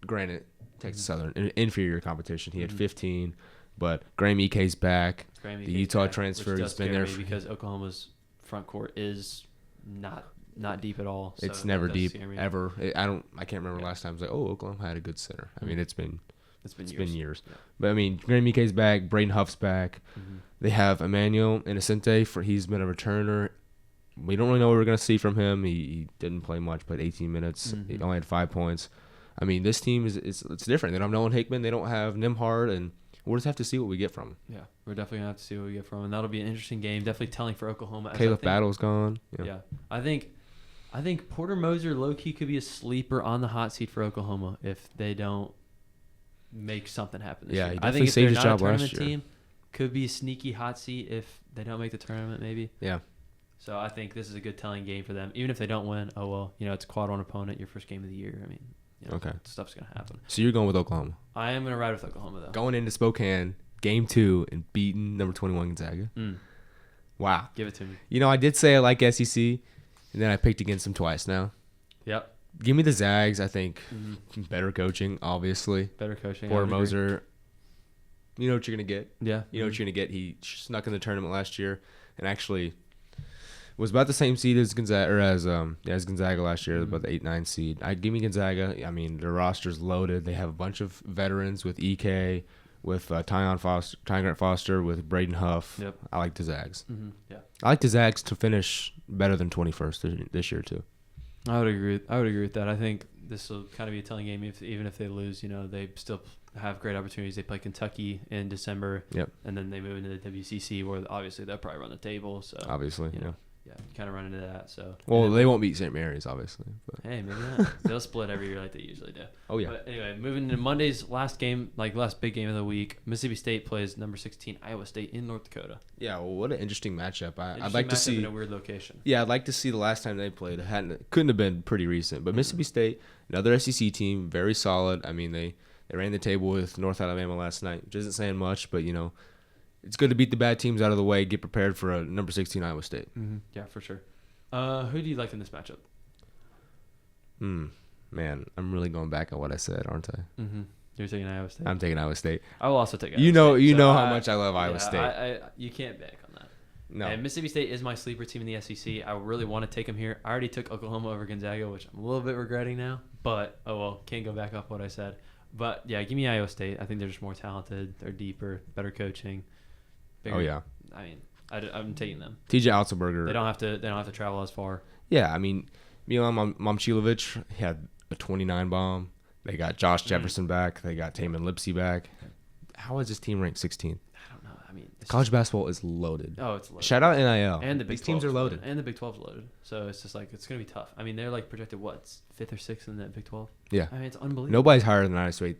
granted, Texas Southern, an inferior competition. He had 15, but Graham EK's back. The Utah transfer has been there because Oklahoma's front court is not deep at all. So it's never deep ever. I can't remember last time I was like, oh, Oklahoma had a good center. I mean, it's been years. Yeah. But I mean, Graham EK's back. Braden Huff's back. They have Emmanuel Innocente. He's been a returner. We don't really know what we're going to see from him. He didn't play much, played 18 minutes. He only had 5 points. I mean, this team it's different. They don't have Nolan Hickman. They don't have Nembhard, and we'll just have to see what we get from him. Yeah, we're definitely going to have to see what we get from him, and that'll be an interesting game. Definitely telling for Oklahoma. Caleb Battle's gone. Yeah. I think Porter Moser low-key could be a sleeper on the hot seat for Oklahoma if they don't make something happen this year. He I think if saved they're his not job a tournament last year. team, could be a sneaky hot seat if they don't make the tournament maybe. Yeah. So I think this is a good telling game for them. Even if they don't win, oh well, it's a quad one opponent, your first game of the year. I mean, stuff's going to happen. So you're going with Oklahoma. I am going to ride with Oklahoma, though. Going into Spokane, game 2, and beating number 21 Gonzaga. Wow. Give it to me. I did say I like SEC, and then I picked against them twice now. Yep. Give me the Zags, I think. Better coaching, obviously. Better coaching. Porter Moser. You know what you're going to get. Yeah. You know what you're going to get. He snuck in the tournament last year and actually was about the same seed as Gonzaga, as Gonzaga last year, about the 8-9 seed. I'd give me Gonzaga. I mean, their roster's loaded. They have a bunch of veterans with EK, with Tyon Grant Foster, with Braden Huff. Yep. I like the Zags. Yeah. I like the Zags to finish better than 21st this year too. I would agree with that. I think this will kind of be a telling game. Even if they lose, they still have great opportunities. They play Kentucky in December. Yep. And then they move into the WCC, where obviously they'll probably run the table. So Obviously, you yeah. know, yeah, kind of run into that. So Well, they won't beat St. Mary's, obviously. But. hey, maybe not. They'll split every year like they usually do. Oh, yeah. But anyway, moving into Monday's last game, last big game of the week, Mississippi State plays number 16 Iowa State in North Dakota. Yeah, well, what an interesting matchup. I'd Interesting like to matchup see in a weird location. Yeah, I'd like to see the last time they played. Couldn't have been pretty recent. But Mississippi State, another SEC team, very solid. I mean, they ran the table with North Alabama last night, which isn't saying much, but, it's good to beat the bad teams out of the way, get prepared for a number 16 Iowa State. Mm-hmm. Yeah, for sure. Who do you like in this matchup? Man, I'm really going back on what I said, aren't I? Mm-hmm. You're taking Iowa State? I'm taking Iowa State. I will also take Iowa State. You So know how much I love Iowa State. You can't bank on that. No. And Mississippi State is my sleeper team in the SEC. I really want to take them here. I already took Oklahoma over Gonzaga, which I'm a little bit regretting now. But, oh well, can't go back off what I said. But, yeah, give me Iowa State. I think they're just more talented. They're deeper, better coaching. Bigger. Oh, yeah. I mean, I'm taking them. TJ Otzelberger. They don't have to travel as far. Yeah, I mean, Milan Momcilovic had a 29 bomb. They got Josh Jefferson back. They got Taman Lipsey back. How is this team ranked 16? I don't know. I mean, College basketball is loaded. Oh, it's loaded. Shout out NIL. And the Big These teams are loaded. And the Big 12's loaded. So it's just it's going to be tough. I mean, they're projected, what, 5th or 6th in that Big 12? Yeah. I mean, it's unbelievable. Nobody's higher than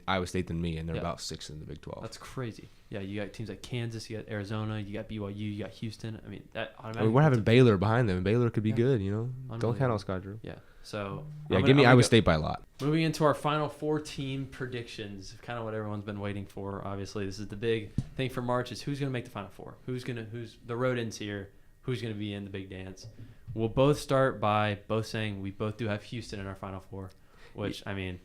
Iowa State than me, and they're about 6th in the Big 12. That's crazy. Yeah, you got teams like Kansas, you got Arizona, you got BYU, you got Houston. I mean, that automatically. We're having Baylor behind them, and Baylor could be good, Don't count on Scott Drew. Yeah. So. Yeah, give me Iowa State by a lot. Moving into our final 4-team predictions, kind of what everyone's been waiting for. Obviously, this is the big thing for March: is who's going to make the Final Four? Who's the road ends here? Who's going to be in the big dance? We'll both start by both saying we both do have Houston in our Final Four, which I mean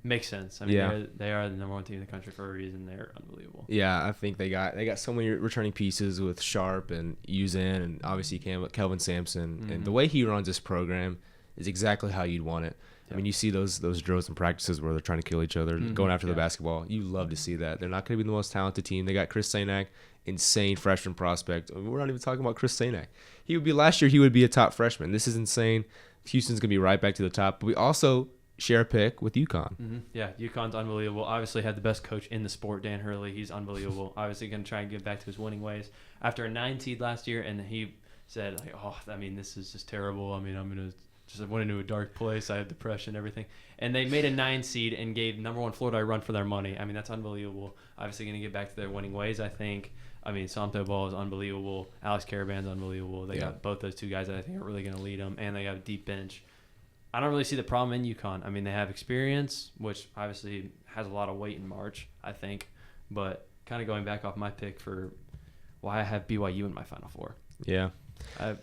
makes sense. I mean, they are the number one team in the country for a reason. They're unbelievable. Yeah, I think they got so many returning pieces with Sharp and Uzan and obviously Kelvin Sampson, and the way he runs this program is exactly how you'd want it. I mean, you see those drills and practices where they're trying to kill each other, going after the basketball. You love to see that. They're not going to be the most talented team. They got Chris Sanak, insane freshman prospect. We're not even talking about Chris Sanak. Last year he would be a top freshman. This is insane. Houston's going to be right back to the top. But we also share a pick with UConn. Mm-hmm. Yeah, UConn's unbelievable. Obviously had the best coach in the sport, Dan Hurley. He's unbelievable. Obviously going to try and get back to his winning ways. After a 9 seed last year, and he said, this is just terrible. I mean, I'm going to just went into a dark place. I had depression, everything. And they made a 9 seed and gave number 1 Florida a run for their money. I mean, that's unbelievable. Obviously going to get back to their winning ways, I think. I mean, Santo Ball is unbelievable. Alex Caravan's unbelievable. They got both those two guys that I think are really going to lead them, and they got a deep bench. I don't really see the problem in UConn. I mean, they have experience, which obviously has a lot of weight in March, I think. But kind of going back off my pick for why I have BYU in my Final Four. Yeah. I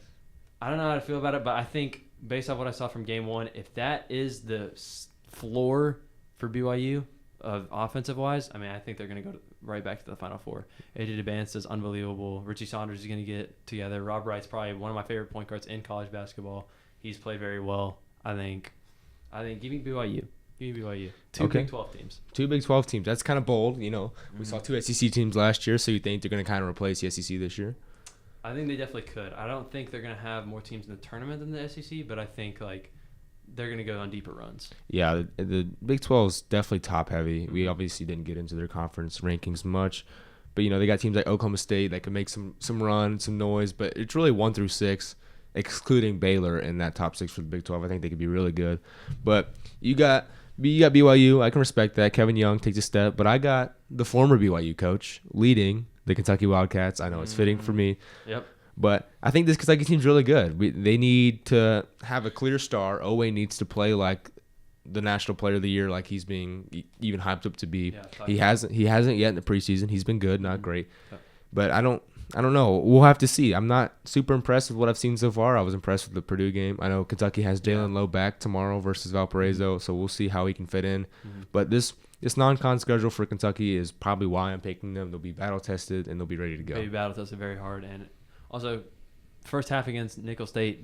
don't know how to feel about it, but I think based off what I saw from game 1, if that is the floor for BYU offensive-wise, I mean, I think they're going to go right back to the Final Four. AJ DeBance is unbelievable. Richie Saunders is going to get together. Rob Wright's probably one of my favorite point guards in college basketball. He's played very well. I think give me BYU. Give me BYU. Two Big 12 teams. 2 Big 12 teams. That's kind of bold, We saw 2 SEC teams last year, so you think they're going to kind of replace the SEC this year? I think they definitely could. I don't think they're going to have more teams in the tournament than the SEC, but I think they're going to go on deeper runs. Yeah, the Big 12 is definitely top heavy. We obviously didn't get into their conference rankings much, but they got teams like Oklahoma State that can make some run, some noise, but it's really 1 through 6, excluding Baylor in that top 6 for the Big 12. I think they could be really good. But you got BYU. I can respect that. Kevin Young takes a step, but I got the former BYU coach leading the Kentucky Wildcats. I know it's fitting for me. Yep. But I think this Kentucky team's really good. They need to have a clear star. Owe needs to play like the National Player of the Year, like he's being even hyped up to be. Yeah, he hasn't yet in the preseason. He's been good, not great. Yep. But I don't know. We'll have to see. I'm not super impressed with what I've seen so far. I was impressed with the Purdue game. I know Kentucky has Jalen Lowe back tomorrow versus Valparaiso, so we'll see how he can fit in. Mm-hmm. But this non-con schedule for Kentucky is probably why I'm picking them. They'll be battle-tested, and they'll be ready to go. They'll be battle-tested very hard. And also, first half against Nicholls State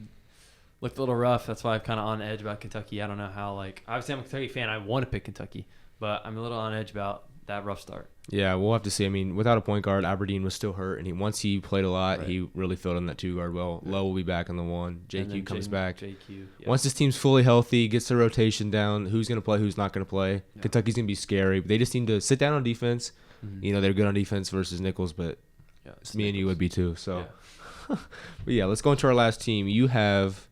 looked a little rough. That's why I'm kind of on edge about Kentucky. I don't know how, obviously I'm a Kentucky fan. I want to pick Kentucky. But I'm a little on edge about that rough start. Yeah, we'll have to see. I mean, without a point guard, Aberdeen was still hurt, and once he played a lot, Right. he really filled in that 2-guard well. Lowe will be back on the 1. JQ comes back. JQ. Yeah. Once this team's fully healthy, gets the rotation down, who's going to play, who's not going to play. Yeah. Kentucky's going to be scary. But they just need to sit down on defense. Mhm. You know, they're good on defense versus Nichols, but Yeah, it's me and you Nichols. would be too. So, Yeah. but yeah, let's go into our last team. You have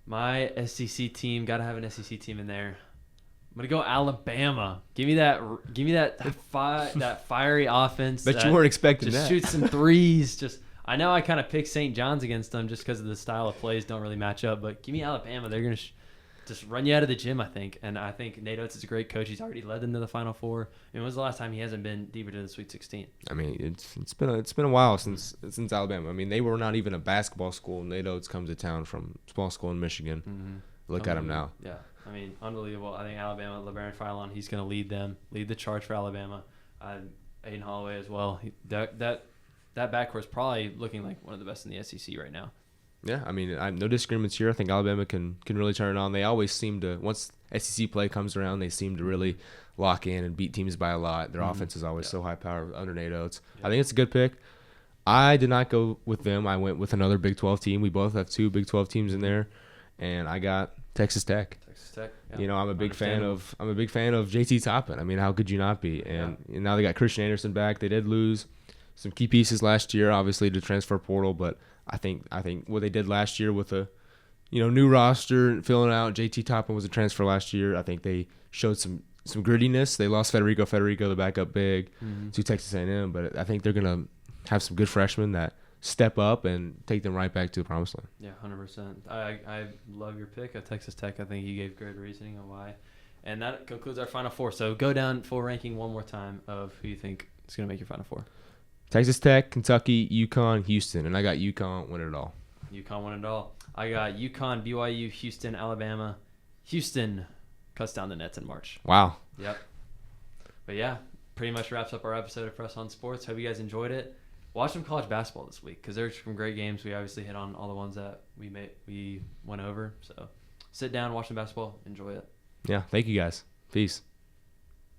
My SEC team, gotta have an SEC team in there. I'm gonna go Alabama. Give me that that fiery offense. bet that you weren't expecting just that. shoot some threes. I know I kind of picked St. John's against them just because of the style of plays don't really match up. But give me Alabama. They're gonna just run you out of the gym, I think. And I think Nate Oates is a great coach. He's already led them to the Final Four. I mean, when was the last time he hasn't been deeper to the Sweet 16? I mean, it's been a while since Alabama. I mean, they were not even a basketball school. Nate Oates comes to town from a small school in Michigan. Mm-hmm. Look at him now. Yeah, I mean, unbelievable. I think Alabama, LeBaron Philon, he's going to lead the charge for Alabama. Aiden Holloway as well. That backcourt's probably looking like one of the best in the SEC right now. Yeah, I mean, no disagreements here. I think Alabama can really turn it on. They always seem to, once SEC play comes around, they seem to really lock in and beat teams by a lot. Their offense is always so high power under Nate Oates. Yeah. I think it's a good pick. I did not go with them. I went with another Big 12 team. We both have 2 Big 12 teams in there, and I got Texas Tech. Texas Tech. Yeah. You know, I'm a big fan of JT Toppin. I mean, how could you not be? And now they got Christian Anderson back. They did lose some key pieces last year, obviously, to transfer portal, but I think what they did last year with a new roster and filling out. JT Toppin was a transfer last year. I think they showed some grittiness. They lost Federico, the backup big, to Texas A&M, but I think they're gonna have some good freshmen that step up and take them right back to the promised land. Yeah, 100%. I love your pick of Texas Tech. I think you gave great reasoning on why. And that concludes our Final Four. So go down full ranking one more time of who you think is going to make your Final Four. Texas Tech, Kentucky, UConn, Houston, and I got UConn win it all. UConn won it all. I got UConn, BYU, Houston, Alabama. Houston cuts down the nets in March. Wow. Yep. But yeah, pretty much wraps up our episode of Press on Sports. Hope you guys enjoyed it. Watch some college basketball this week because there's some great games. We obviously hit on all the ones that we went over. So sit down, watch some basketball, enjoy it. Yeah, thank you guys. Peace.